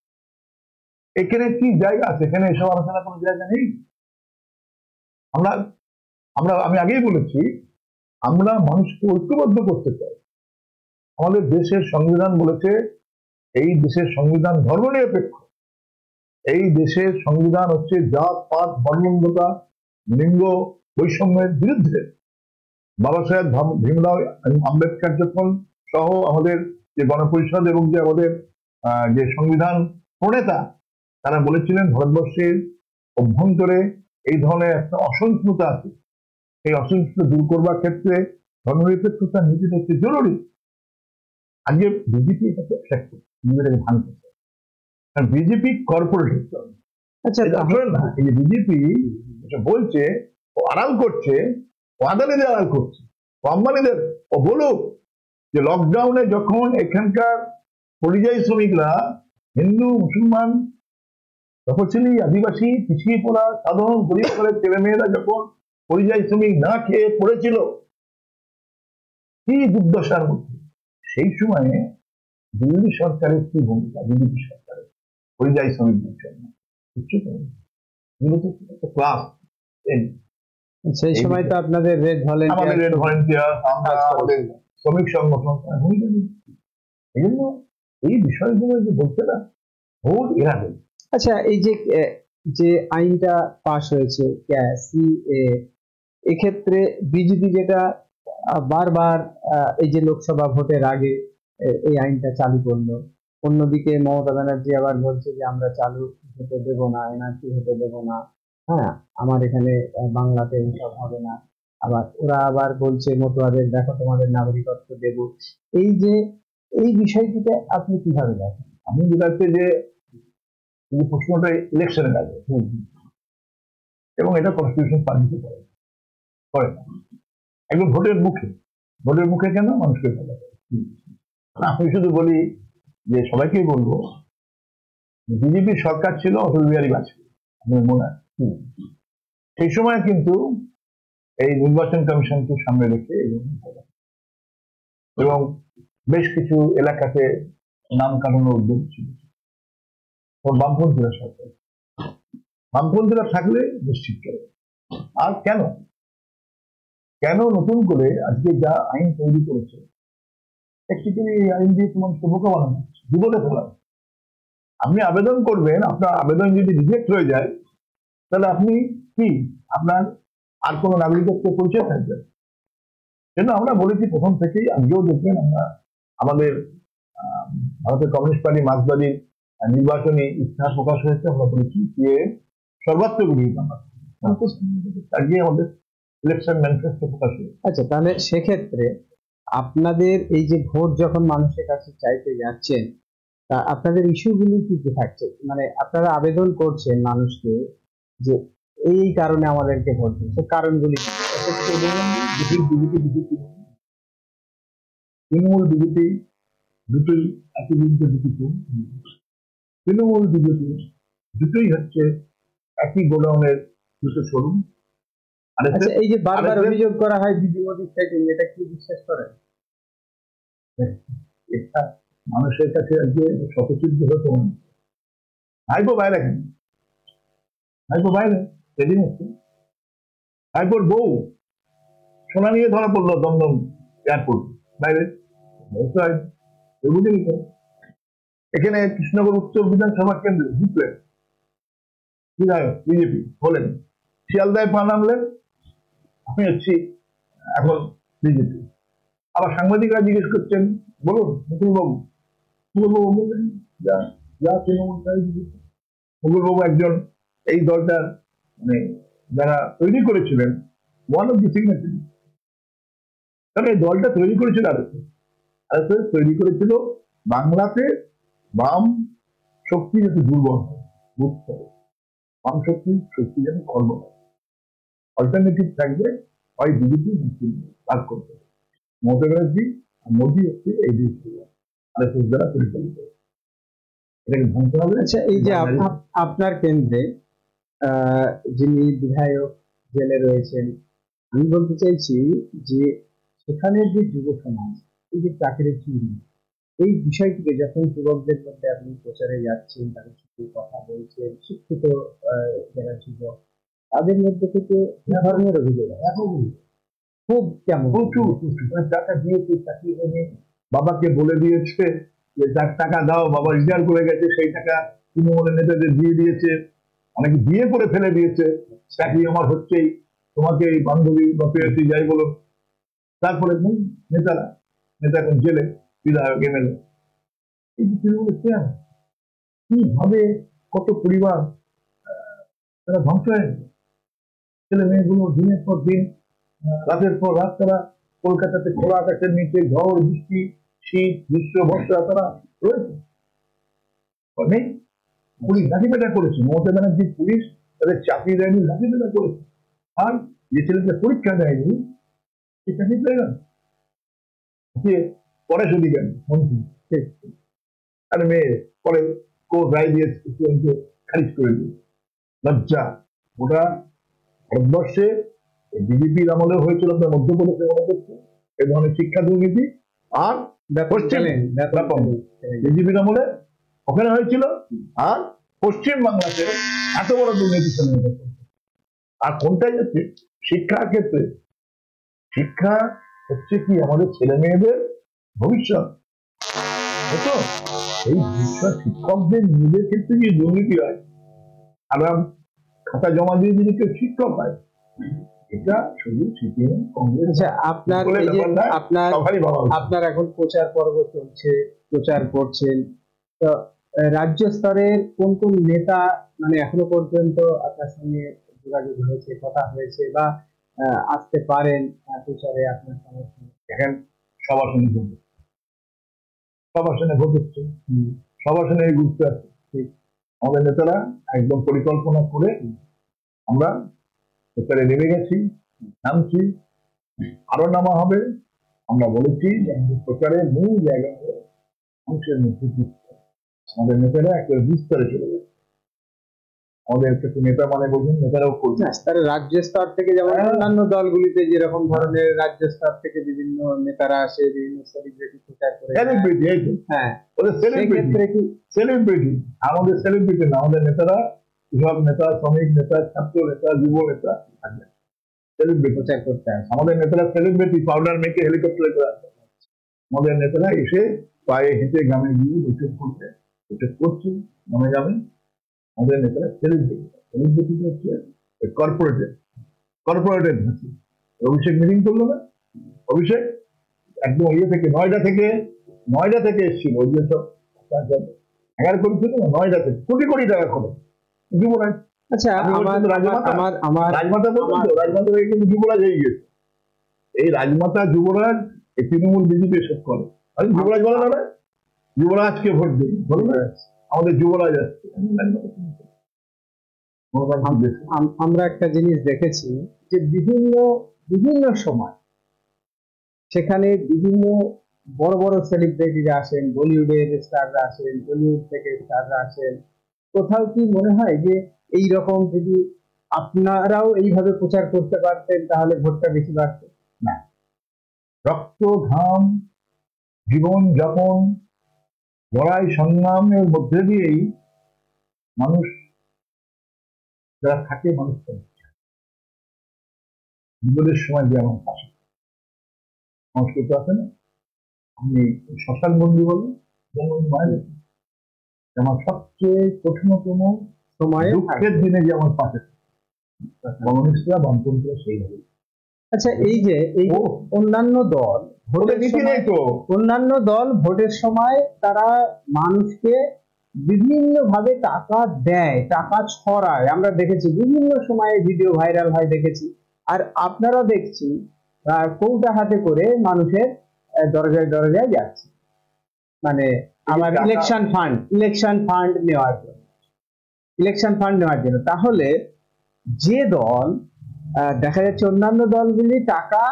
এখানে কি জায়গা আছে? এখানে এসব আলোচনা কোনো জায়গা নেই। আমরা আমরা আমি আগেই বলেছি, আমরা মানুষকে ঐক্যবদ্ধ করতে চাই। আমাদের দেশের সংবিধান বলেছে এই দেশের সংবিধান ধর্মনিরপেক্ষ। এই দেশের সংবিধান হচ্ছে জাত পাত বর্ণতা লিঙ্গ বৈষম্যের বিরুদ্ধে। বাবা সাহেব ভীমরাও আম্বেদকর যখন সহ আমাদের যে গণপরিষদ এবং যে আমাদের যে সংবিধান প্রণেতা, তারা বলেছিলেন ভারতবর্ষের অভ্যন্তরে এই ধরনের একটা অসহিষ্ণুতা আছে, এই অসহিষ্ণুতা দূর করবার ক্ষেত্রে ধর্মনিরপেক্ষতার নীতি হচ্ছে জরুরি। আজকে বিজেপি এটাকে অ্যাকসেপ্ট করছে, নিজেটাকে ভাঙ করছে, কারণ বিজেপি কর্পোরেট হচ্ছে। আচ্ছা, না, এই যে বিজেপি বলছে, ও আড়াল করছে, ও আদানিদের আড়াল করছে, ও আম্বানিদের। ও বলুক যে লকডাউনে যখন এখানকার পরিযায়ী শ্রমিকরা হিন্দু মুসলমান তপশিলি আদিবাসী পিছিয়ে পড়া সাধারণ গরিব ঘরের ছেলেমেয়েরা যখন পরিযায়ী শ্রমিক না খেয়ে পড়েছিল কি দুর্দশার মধ্যে, সেই সময়ে দিল্লি সরকারের কি ভূমিকা? বিজেপি সরকারের পরিযায়ী শ্রমিকদের জন্য ক্লাস সেই সময় তো আপনাদের রেড ভলেন্টিয়ার, আমাদের শ্রমিক সংগঠন ভূমিকা নিচ্ছে। এই জন্য এই বিষয়গুলো যে বলতে না ভোট এরা দেবে। আচ্ছা, এই যে যে আইনটা পাশ হয়েছে এক্ষেত্রে বিজেপি যেটা বারবার এই যে লোকসভা ভোটের আগে এই আইনটা চালু করলো, অন্যদিকে মমতা ব্যানার্জি আবার বলছে যে আমরা চালু হতে দেব না, এনআরসি হতে দেব না, হ্যাঁ আমার এখানে বাংলাতে এইসব হবে না। আবার ওরা আবার বলছে মতুয়াদের দেখো তোমাদের নাগরিকত্ব দেব। এই যে এই বিষয়টিতে আপনি কিভাবে দেখেন? আমি যেটা হচ্ছে যে প্রশ্নটা ইলেকশনের আগে, এবং এটা কনস্টিটিউশন পালিত করে না একদম ভোটের মুখে কেন মানুষকে ফেলা যায়। আমি শুধু বলি যে সবাইকেই বলবো, বিজেপি সরকার ছিল অটল বিহারী বাজপেয়ী, আপনার মনে আছে? সেই সময় কিন্তু এই নির্বাচন কমিশনকে সামনে রেখে এবং বেশ কিছু এলাকাতে নাম কাটানোর উদ্যোগ ছিল। বামপন্থীরা সরকার, বামপন্থীরা থাকলে নিশ্চিত করে। আর কেন নতুন করে আজকে যা আইন তৈরি করেছে, একচুয়ালি এই আইন দিয়ে মানুষকে বোকা বানানো, বিপদে ফেলা। আপনি আবেদন করবেন, আপনার আবেদন যদি রিজেক্ট হয়ে যায়, তাহলে আপনি কি আপনার আর কোনো নাগরিকত্ব পরিচয় থাকবে। কিন্তু আমরা বলেছি প্রথম থেকেই, আজকেও দেখবেন আমরা আমাদের ভারতের কমিউনিস্ট পার্টি মার্ক্সবাদীর নির্বাচনী ইস্তাহার প্রকাশ হয়েছে, আমরা বলেছি যে সর্বাত্মক বিরোধিতা আজকে আমাদের ইলেকশন ম্যানিফেস্টো প্রকাশ হয়েছে। আচ্ছা, তাহলে সেক্ষেত্রে আপনাদের এই যে ভোট যখন মানুষের কাছে চাইতে যাচ্ছেন, তা আপনাদের ইস্যুগুলি কি কি থাকছে? মানে আপনারা আবেদন করছেন মানুষকে যে এই কারণে আমাদেরকে ভোট দিন, সে কারণগুলি তৃণমূল বিজেপি দুটোই একই বিরুদ্ধে দুটি। তৃণমূল বিজেপি দুটোই হচ্ছে একই গোডাউনের দুটো শোরুম। আচ্ছা, এই যে বারবার অভিযোগ করা হয় দিদি মোদী থেকে, এটা কি বিশ্বাস করেন? এটা মানুষের কাছে আজকে শতসিদ্ধ হতো। ভাইপো বাইরে সেদিন হচ্ছে ভাইপোর বউ সোনা নিয়ে ধরা পড়লো দমদম এয়ারপোর্ট বাইরে। এখানে কৃষ্ণনগর উত্তর বিধানসভা কেন্দ্রে জিতলেন বিধায়ক বিজেপি হলেন, শিয়ালদায় পা নামলেন, আমি হচ্ছি এখন বিজেপি। আবার সাংবাদিকরা জিজ্ঞেস করছেন, বলুন মুকুলবাবু বললেন যা তৃণমূল। মুকুলবাবু একজন এই দলটার মানে যারা তৈরি করেছিলেন, ওয়ান অফ দি সিগনেচারি। কারণ এই দলটা তৈরি করেছিল আরেকটা তৈরি করেছিল বাংলাতে বাম শক্তি যাতে দুর্বল হয়, বুঝতে হবে বাম শক্তি যেন কর্ম হয়, অল্টারনেটিভ থাকবে, হয় বিজেপি ভাগ করতে হবে। মমতা ব্যানার্জি আর মোদী হচ্ছে এই দেশ আর দ্বারা পরিচালিত। এটাকে ভাঙতে হবে। আচ্ছা, এই যে আপনার কেন্দ্রে যিনি বিধায়ক জেলে রয়েছেন, আমি বলতে চাইছি যে সেখানের যে যুব সমাজ, এই যে চাকরি চুরি, এই বিষয়টিকে যখন যুবকদের মধ্যে আপনি প্রচারে যাচ্ছেন, তাদের সাথে কথা বলছেন, শিক্ষিত যারা যুবক, তাদের মধ্যে থেকে এ ধরনের অভিযোগ এখন খুব কেমন প্রচুর প্রচুর টাকা দিয়েছে, চাকরি করে বাবাকে বলে দিয়েছে যে যার টাকা দাও, বাবা রিটায়ার করে গেছে, সেই টাকা তৃণমূলের নেতাদের দিয়ে দিয়েছে, অনেকে বিয়ে করে ফেলে দিয়েছে, চাকরি আমার হচ্ছেই, তোমাকে এই বান্ধবী বা পেয়েছি যাই বলো। তারপরে নেতারা, নেতা এখন জেলে, বিধায়ক এমএলএ, এই যে তৃণমূলের চেয়ার কিভাবে কত পরিবার তারা ধ্বংস হয়ে গেছে। ছেলে মেয়েগুলো দিনের পর দিন, রাতের পর রাত তারা কলকাতাতে খোলা আকাশের নিচে ঝড় বৃষ্টি শীত গ্রীষ্ম বর্ষা তারা রয়েছে। নেই, পুলিশ লাঠিপেটা করেছে, মমতা ব্যানার্জির পুলিশ তাদের চাকরি দেয়নি, লাঠিপেটা করেছে। আর যে ছেলেকে পরীক্ষা দেয়নি সে চাকরি পেয়ে গেল, যে পরে শুধু কেন মন্ত্রী আর মেয়ে পরে কোর্ট রায় দিয়েছে, খারিজ করে দিয়েছে। লজ্জা। ওটা ভারতবর্ষে বিজেপির আমলে হয়েছিল, আপনার মধ্যপ্রদেশে মনে করছে এই ধরনের শিক্ষা দুর্নীতি, আর বিজেপির আমলে ওখানে হয়েছিল, আর পশ্চিম বাংলাতে এত বড় দুর্নীতি চলে। আর কোনটাই হচ্ছে শিক্ষার ক্ষেত্রে, শিক্ষা হচ্ছে কি আমাদের ছেলে মেয়েদের ভবিষ্যৎ, বুঝছো? এই ভবিষ্যৎ শিক্ষকদের নিজেদের ক্ষেত্রে যে দুর্নীতি হয়, আরাম খাতা জমা দিয়ে যদি কেউ শিক্ষক হয়, এটা শুধু সিপিএম কংগ্রেস। আপনার এখন প্রচার পর্ব চলছে, প্রচার করছেন, তো রাজ্য স্তরের কোন কোন নেতা মানে এখনো পর্যন্ত আপনার সঙ্গে যোগাযোগ হয়েছে, কথা হয়েছে, বা আসতে পারেন প্রচারে আপনার সমর্থন? দেখেন, সবার সঙ্গে ভোট, সবার সঙ্গে ভোট হচ্ছে, সবার সঙ্গে ঘুরতে আসছে। আমাদের নেতারা একদম পরিকল্পনা করে আমরা প্রচারে নেমে গেছি, নামছি, আরো নামা হবে। আমরা বলেছি যে আমাদের প্রচারের মূল জায়গা হলো মানুষের মধ্যে বিস্তার। আমাদের নেতারা একটা বিস্তারে চলে যাচ্ছে। আমাদের কিছু নেতা মানে বলছেন, নেতারাও করছে রাজ্য স্তর থেকে, যেমন অন্যান্য দলগুলিতে যেরকম ধরনের রাজ্য স্তর থেকে বিভিন্ন নেতারা আসে, বিভিন্ন সেলিব্রিটি প্রচার করে। হ্যাঁ, ওদের সেলিব্রিটি, আমাদের সেলিব্রিটি না, আমাদের নেতারা কৃষক নেতা, শ্রমিক নেতা, ছাত্র নেতা, যুব নেতা সেলিব্রিটি প্রচার করতে আসে। আমাদের নেতারা সেলিব্রিটি, পাউডার মেখে হেলিকপ্টারে করে আসে। আমাদের নেতারা এসে পায়ে হেঁটে গ্রামে গিয়ে বৈঠক করছে, বৈঠক করছে গ্রামে গ্রামে। আমাদের নেতারা সেলিব্রিটি, সেলিব্রিটি হচ্ছে কর্পোরেটের ধাঁচে। অভিষেক মিটিং করলো না, অভিষেক একদম ইয়ে থেকে নয়ডা থেকে এসেছিল, ওই যে সব 11 কোটি ছিল না, নয়ডা থেকে কোটি কোটি টাকা খরচ যুবরাজ। আচ্ছা, রাজমাতা বলছেন তো, রাজমাতা কিন্তু যুবরাজ হয়ে গেছে। এই রাজমাতা যুবরাজ এই তৃণমূল বিজেপি এসব করে। যুবরাজ বলে না, যুবরাজকে ভোট দিন, বলুন আমাদের যুবরাজ আসছে। আমরা একটা জিনিস দেখেছি যে বিভিন্ন সময় সেখানে বিভিন্ন বড় বড় সেলিব্রিটিরা আসেন, বলিউডের স্টাররা আসেন, বলিউড থেকে স্টাররা আসেন। কোথাও কি মনে হয় যে এই রকম যদি আপনারাও এইভাবে প্রচার করতে পারতেন তাহলে ভোটটা বেশি বাড়ত? না, রক্ত ঘাম জীবন যাপন লড়াই সংগ্রামের মধ্যে দিয়েই মানুষ যারা থাকে, মানুষ বিপদের সময় যে আমার পাশে সংস্কৃত আছে না, আমি শ্মশান বন্দি বলে মায়ের আমার সবচেয়ে কঠিনতম সময়ে দুঃখের দিনে যে আমার পাশে কমিউনিস্টরা, বামপন্থীরা সেইভাবে। আচ্ছা, এই যে এই অন্যান্য দল ভোটের সময় তারা মানুষকে বিভিন্ন ভাবে টাকা দেয়, টাকা ছড়ায়, আমরা দেখেছি বিভিন্ন সময়ে ভিডিও ভাইরাল হয় দেখেছি। আর আপনারা দেখছি কৌটা হাতে করে মানুষের দরজায় দরজায় যাচ্ছে, মানে আমার ইলেকশন ফান্ড নেওয়ার জন্য। তাহলে যে দল দেখা যাচ্ছে অন্যান্য দলগুলি টাকা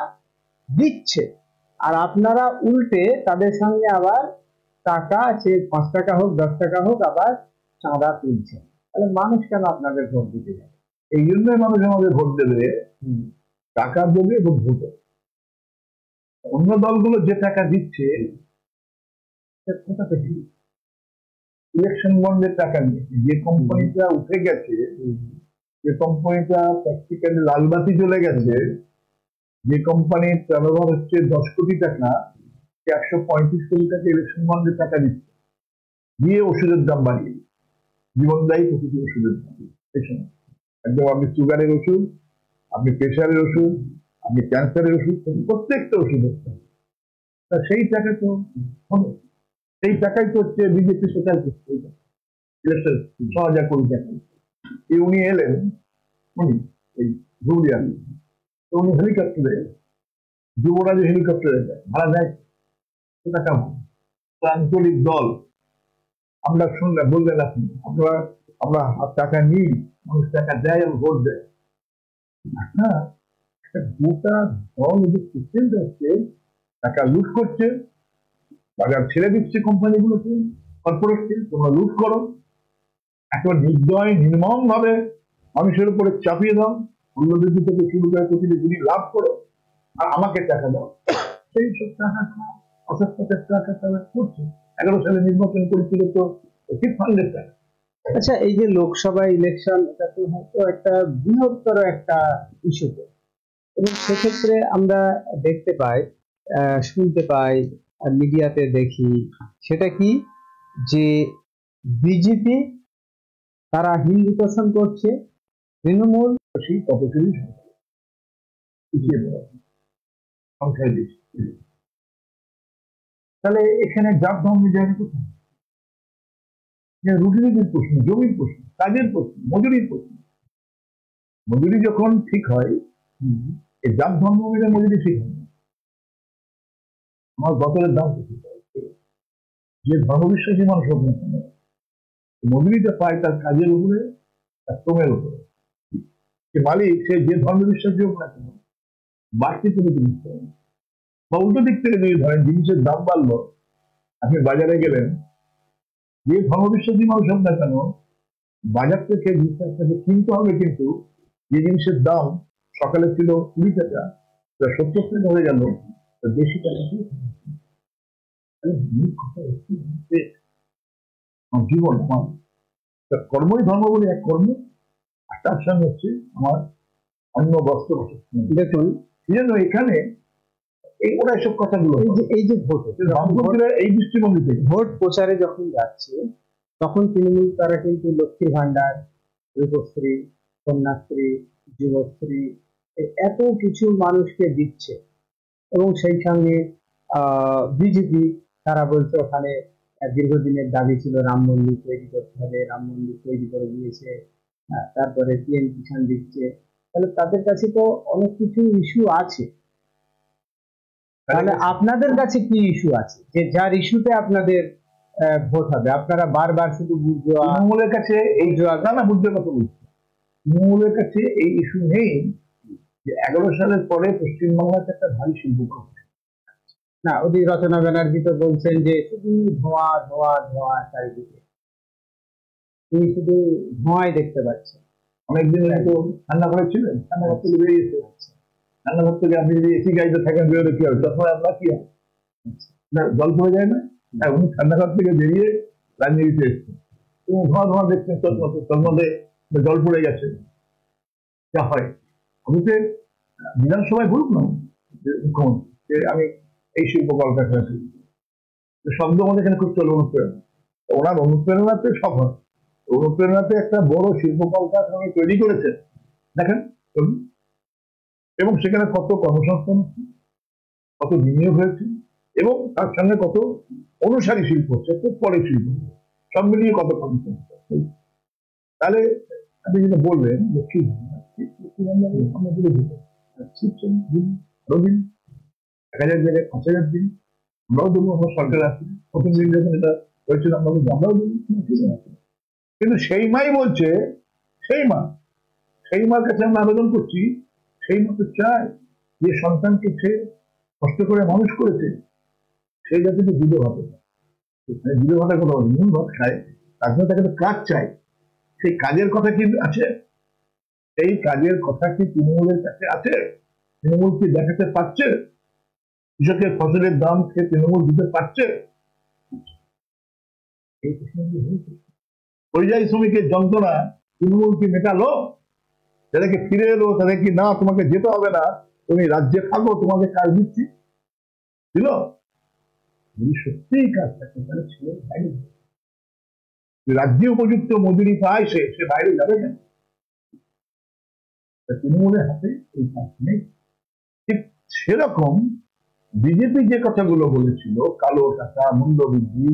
দিচ্ছে, আর আপনারা উল্টে তাদের সঙ্গে আবার টাকা, সে 5 টাকা হোক 10 টাকা হোক, আবার চাঁদা তুলছে। তাহলে মানুষ কেন আপনাদের ভোট দিতে যাবে? এই জন্যই মানুষ আমাদের ভোট দেবে, টাকা দেবে এবং ভোট দেবে। অন্য দলগুলো যে টাকা দিচ্ছে সে কোথা থেকে? ইলেকশন বন্ডের টাকা নিয়ে যে কোম্পানিটা উঠে গেছে, যে কোম্পানিটা প্র্যাকটিক্যালি লালবাতি চলে গেছে, যে কোম্পানির টার্নওভার হচ্ছে 10 কোটি টাকা, 135 কোটি টাকা ইলেকশন বন্ডের টাকা দিচ্ছে, দিয়ে ওষুধের দাম বাড়িয়ে, জীবনদায়ী প্রতিটি ওষুধের দাম এই সময় একদম, আপনি সুগারের ওষুধ, আপনি প্রেশারের ওষুধ, আপনি ক্যান্সারের ওষুধ, প্রত্যেকটা ওষুধের দাম। তা সেই টাকা তো হবে, সেই টাকাই তো হচ্ছে বিজেপি সোশ্যাল করছে, ইলেকশন 6,000 কোটি টাকা। উনি এলেন, উনি এই ধুবড়িয়ার, তো উনি হেলিকপ্টারে, যুবরাজের হেলিকপ্টারে ভাড়া দেয় টাকা। আঞ্চলিক দল আমরা শুনলাম, বললেন আপনি আমরা টাকা নিই, মানুষ টাকা দেয় এবং ভোট দেয়। হ্যাঁ, একটা গোটা দল ওদের সিস্টেমটা হচ্ছে টাকা লুট করছে, বাজার ছেড়ে দিচ্ছে কোম্পানিগুলোকে, কর্পোরেটকে, তোমরা লুট করো, একেবারে নির্দয় নির্মম ভাবে মানুষের উপরে চাপিয়ে দাও, মূল্যবৃদ্ধি থেকে শুরু করে প্রতিটি জিনিস লাভ করো, আর আমাকে টাকা দাও। সেই সব টাকা অসৎপথের টাকা তারা করছে। 11 সালে নির্বাচন করেছিল তো চিট ফান্ডের টাকা। আচ্ছা, এই যে লোকসভা ইলেকশন, এটা তো হয়তো একটা বৃহত্তর একটা ইস্যু, এবং সেক্ষেত্রে আমরা দেখতে পাই, শুনতে পাই, মিডিয়াতে দেখি, সেটা কি যে বিজেপি তারা হিন্দু পোষণ করছে, তৃণমূল সেই তপশিলি পিছিয়ে পড়া সংখ্যায় বেশি। তাহলে এখানে জাত ধর্ম জায়গা কোথায়? রুটিনিটির প্রশ্ন, জমির প্রশ্ন, কাজের প্রশ্ন, মজুরির প্রশ্ন। মজুরি যখন ঠিক হয়, এই জাত ধর্ম মিলে মজুরি ঠিক হয়। আমার বছরের দাম ঠিক হয়, যে ধর্মবিশ্বাসী মানুষ হোক না কেন, মজুরিটা পায় তার কাজের উপরে, তার শ্রমের উপরে। সে মালিক, সে যে ধর্মবিশ্বাসী হোক না কেন, বাড়তি করে জিনিস পায়। বা উল্টো দিক থেকে যদি ধরেন জিনিসের দাম বাড়লো, আপনি বাজারে গেলেন, যে ধর্মবিশ্বাসী মানুষ হোক না কেন, বাজার থেকে জিনিসটাকে কিনতে হবে, কিন্তু যে জিনিসের দাম সকালে ছিল 20 টাকা, 70 টাকা হয়ে গেল, বেশি টাকা জীবন আমার কর্মই ধর্ম বলে এক কর্ম, আর তার সঙ্গে হচ্ছে আমার অন্য বস্ত্র। দেখুন, এই জন্য এখানে এই ওরা এসব কথাগুলো, এই যে ভোট, এই দৃষ্টিভঙ্গি থেকে ভোট প্রচারে যখন যাচ্ছে, তখন তৃণমূল তারা কিন্তু লক্ষ্মীর ভান্ডার, রূপশ্রী, কন্যাশ্রী, যুবশ্রী, এত কিছু মানুষকে দিচ্ছে, এবং সেই সঙ্গে বিজেপি তারা বলছে ওখানে দীর্ঘদিনের দাবি ছিল রাম মন্দির তৈরি করতে হবে, রাম মন্দির তৈরি করে দিয়েছে, তারপরে পিএম কিষাণ দিচ্ছে। তাহলে তাদের কাছে তো অনেক কিছু ইস্যু আছে, তাহলে আপনাদের কাছে কি ইস্যু আছে যে যার ইস্যুতে আপনাদের ভোট হবে? আপনারা বারবার শুধু তৃণমূলের কাছে এই না বুঝতে কথা বলছি, তৃণমূলের কাছে এই ইস্যু নেই যে 11 সালের পরে পশ্চিমবাংলাতে একটা ভারী শিল্প না। ওদিকে রচনা ব্যানার্জি তো বলছেন যে শুধু ধোঁয়া ধোঁয়া ধোঁয়া চারিদিকে, তিনি শুধু ধোঁয়াই দেখতে পাচ্ছেন। অনেকদিন তো রান্নাঘরে ছিলেন, রান্নাঘর থেকে বেরিয়েছে, রান্নাঘর থেকে আপনি যদি এসি গাড়িতে থাকেন বেরোলে কি হবে? তখন আপনার কি হয়, জল পড়ে যায় না? উনি রান্নাঘর থেকে বেরিয়ে রাজনীতিতে এসছেন, এবং ধোঁয়া ধোঁয়া দেখছেন, তোর মধ্যে জল পড়ে গেছে। যা হয় অফিসে বিধানসভায় বলুক না মুখ্যমন্ত্রী যে আমি এই শিল্প কলকারখানা করি, শব্দ আমাদের এখানে খুব চলে অনুপ্রেরণা, ওনার অনুপ্রেরণাতে সব হয়। অনুপ্রেরণাতে একটা বড় শিল্প কলকারখানা তৈরি করেছেন, দেখেন, এবং সেখানে কত কর্মসংস্থান, কত বিনিয়োগ হয়েছে, এবং তার সঙ্গে কত অনুসারী শিল্প হচ্ছে, খুব পরে শিল্প, সব মিলিয়ে কত কর্মসংস্থান। তাহলে আপনি যেটা বললেন লক্ষ্মী ভান্ডার, আরো দিন 1,000 জায়গায় 5,000 দিন, আমরাও দেবো, আমরা সরকার আছি, প্রথম দিন যখন এটা হয়েছিল আমরা বলছি আমরাও দেবো। কিন্তু সেই মাই বলছে, সেই মার কাছে আমরা আবেদন করছি, সেই মা তো চায় যে সন্তানকে সে কষ্ট করে মানুষ করেছে সেই যাতে বিধবা হবে, বিরোধী ভাতার কথা বলি, নুন ভাত খায়, তার জন্য তাকে তো কাজ চাই। সেই কাজের কথা কি আছে? এই কাজের কথা কি তৃণমূলের কাছে আছে? তৃণমূল কি দেখাতে পারছে? কৃষকের ফসলের দাম সে তৃণমূল দিতে পারছে? এই প্রশ্নগুলো হয়েছে। পরিযায়ী শ্রমিকের যন্ত্রণা তৃণমূল কি মেটালো? তাদেরকে ফিরে এলো, তাদের কি না তোমাকে যেতে হবে না, তুমি রাজ্যে থাকো, তোমাকে কাজ দিচ্ছি দিল? যদি সত্যিই কাজ থাকে তাহলে ছেলে বাইরে রাজ্যে উপযুক্ত মজুরি পায়, সে বাইরে যাবে কেন? তৃণমূলের হাতে এই কাজ নেই। ঠিক সেরকম বিজেপি যে কথাগুলো বলেছিল, কালো টাকা, মূল্য বৃদ্ধি,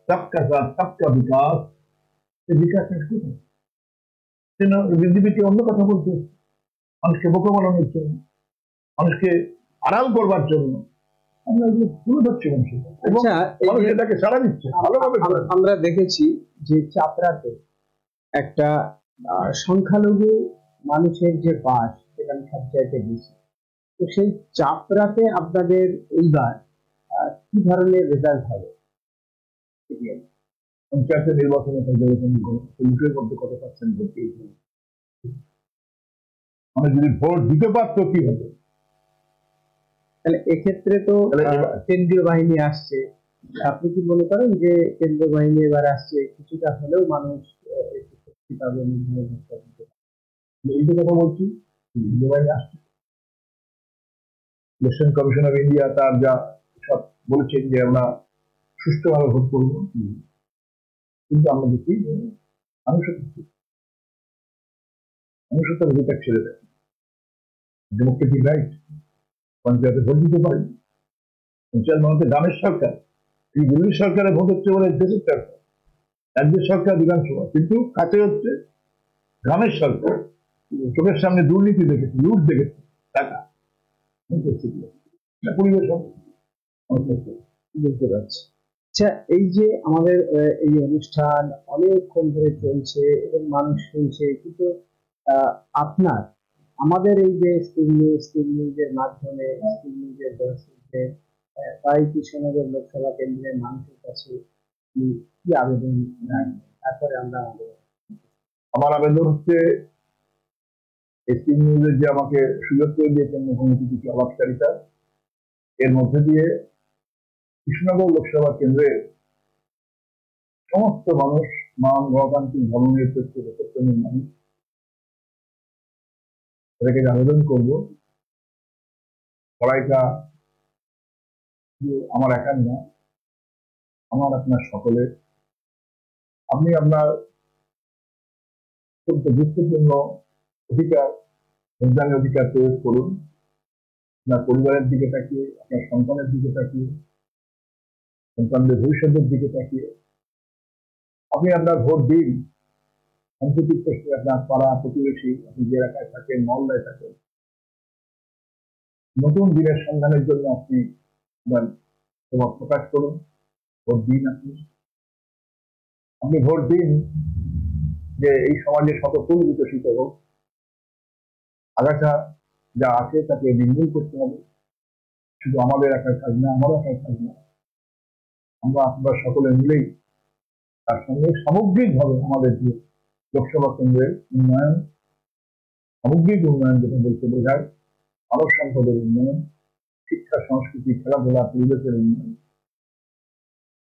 সবকা সাথ সবকা বিকাশ, সেই বিকাশ কোথায়? বিজেপিকে অন্য কথা বলতে, মানুষকে বোকা বানানোর জন্য, মানুষকে আড়াল করবার জন্য আমরা এগুলো তুলে ধরছি মানুষের, এবং মানুষ এটাকে সাড়া দিচ্ছে ভালোভাবে। আমরা দেখেছি যে চাপড়াতে একটা সংখ্যালঘু মানুষের যে বাস সেখানে সবচাইতে বেশি, তো সেই চাপড়াতে আপনাদের এইবার কি ধরনের রেজাল্ট হবে? পঞ্চায়েতের নির্বাচনে লুটের মধ্যে কত পার্সেন্ট ভোট পেয়েছিল? মানে যদি ভোট দিতে পারতো কি হতো? তাহলে এক্ষেত্রে তো কেন্দ্রীয় বাহিনী আসছে, আপনি কি মনে করেন যে কেন্দ্রীয় বাহিনী এবার আসছে, কিছুটা হলেও মানুষ একটু শক্তি পাবে, এই যে কথা বলছি, কেন্দ্রীয় বাহিনী আসছে। ইলেকশন কমিশন অফ ইন্ডিয়া তার যা সব বলেছেন যে আমরা সুষ্ঠুভাবে ভোট করবো, কিন্তু আমরা দেখি মানুষের তার অধিকার ছেড়ে দেয়। ডেমোক্রেটিক রাইট, পঞ্চায়েতে ভোট দিতে পারি। পঞ্চায়েত মানুষের গ্রামের সরকার, এই দিল্লি সরকারের ভোট হচ্ছে বলে দেশের সরকার, রাজ্যের সরকার, বিধানসভা, কিন্তু কাছে হচ্ছে গ্রামের সরকার। চোখের সামনে দুর্নীতি দেখেছে, লুট দেখেছে, টাকা পরিবেশ বুঝতে পারছি। আচ্ছা, এই যে আমাদের এই অনুষ্ঠান অনেকক্ষণ ধরে চলছে এবং মানুষ শুনছে, কিন্তু আপনার আমাদের এই যে স্টিল নিউজের মাধ্যমে, স্টিল নিউজের দর্শকদের তাই কৃষ্ণনগর লোকসভা কেন্দ্রের মানুষের কাছে কি আবেদন? তারপরে আমরা আমার আবেদন হচ্ছে, স্টিল নিউজের যে আমাকে সুযোগ করে দিয়েছেন মুখোমুখি কিছু আলাপকারিতা, এর মধ্যে দিয়ে কৃষ্ণনগর লোকসভা কেন্দ্রের সমস্ত মানুষ, মান গণতান্ত্রিক ধর্মনিরপেক্ষ দেশপ্রেমীর মানুষ, তাদেরকে আবেদন করব, লড়াইটা আমার একার না, আমার আপনার সকলের। আপনি আপনার অত্যন্ত গুরুত্বপূর্ণ অধিকার, ভোটদানের অধিকার প্রয়োগ করুন। আপনার পরিবারের দিকে তাকিয়ে, আপনার সন্তানের দিকে তাকিয়ে, সন্তানদের ভবিষ্যতের দিকে তাকিয়ে আপনি আপনার ভোট দিন। সাম্প্রতিক প্রশ্নে আপনার পাড়া প্রতিবেশী, আপনি যে এলাকায় থাকেন, মহল্লায় থাকেন, নতুন দিনের সন্ধানের জন্য আপনি তোমার প্রকাশ করুন, ভোট দিন। আপনি ভোট দিন যে এই সমাজে শতফুল বিকশিত হোক, আগাছা যা আছে তাকে নির্মূল করতে হবে। শুধু আমাদের একার কাজ না, আমার একার কাজ না, আমরা সকলে মিলেই তার সঙ্গে সামগ্রিকভাবে আমাদের যে লোকসভা কেন্দ্রের উন্নয়ন, সামগ্রিক উন্নয়ন যেটা বলতে বোঝায়, মানব সম্পদের উন্নয়ন, শিক্ষা, সংস্কৃতি, খেলাধুলা, পরিবেশের উন্নয়ন,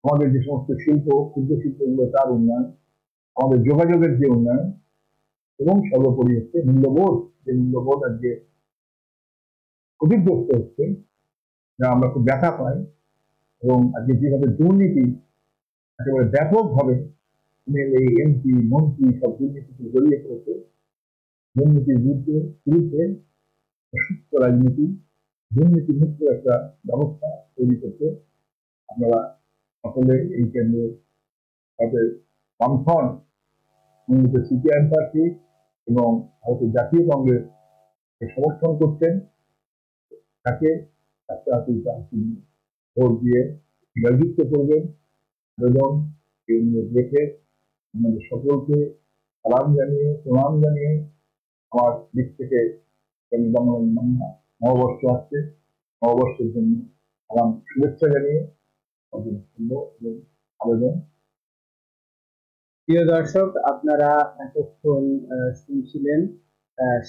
আমাদের যে সমস্ত শিল্প, ক্ষুদ্র শিল্পগুলো তার উন্নয়ন, আমাদের যোগাযোগের যে উন্নয়ন, এবং সর্বোপরি হচ্ছে মূল্যবোধ, যে মূল্যবোধ আজকে ক্ষতিগ্রস্ত হচ্ছে, যা আমরা খুব ব্যথা পাই। এবং আজকে যেভাবে দুর্নীতি একেবারে ব্যাপকভাবে এমএলএ, এমপি, মন্ত্রী সব দুর্নীতিতে জড়িয়ে পড়েছে, দুর্নীতির বিরুদ্ধে সুস্থ রাজনীতি, দুর্নীতি মুক্ত একটা ব্যবস্থা তৈরি করতে আপনারা সকলে এই কেন্দ্রে তাদের বামফ্রন্ট, উন্নত সিপিআইএম পার্টি এবং ভারতের জাতীয় কংগ্রেস সমর্থন করছেন, তাকে ভোট দিয়ে জয়যুক্ত করবেন। আবেদন রেখে আপনাদের সকলকে সালাম জানিয়ে, প্রণাম জানিয়ে, আমার দিক থেকে নববর্ষ আসছে, নববর্ষের জন্য সালাম শুভেচ্ছা জানিয়ে এবং আবেদন। প্রিয় দর্শক, আপনারা এতক্ষণ শুনছিলেন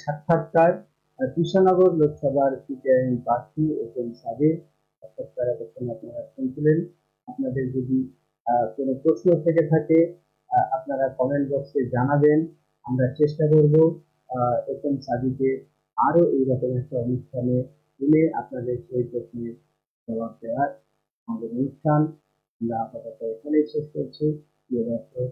সাক্ষাৎকার কৃষ্ণনগর লোকসভার সিপিআইএম প্রার্থী এস.এম. সাবির। সাক্ষাৎকার এতক্ষণ আপনারা শুনছিলেন। আপনাদের যদি কোনো প্রশ্ন থেকে থাকে আপনারা কমেন্ট বক্সে জানাবেন। আমরা চেষ্টা করব এস.এম. সাবিকে আরো এইরকম একটা অনুষ্ঠানে এনে আপনাদের সেই প্রশ্নের জবাব দেওয়ার। আমাদের অনুষ্ঠান আমরা আপাতত এখানেই শেষ করছি। প্রিয় দর্শক,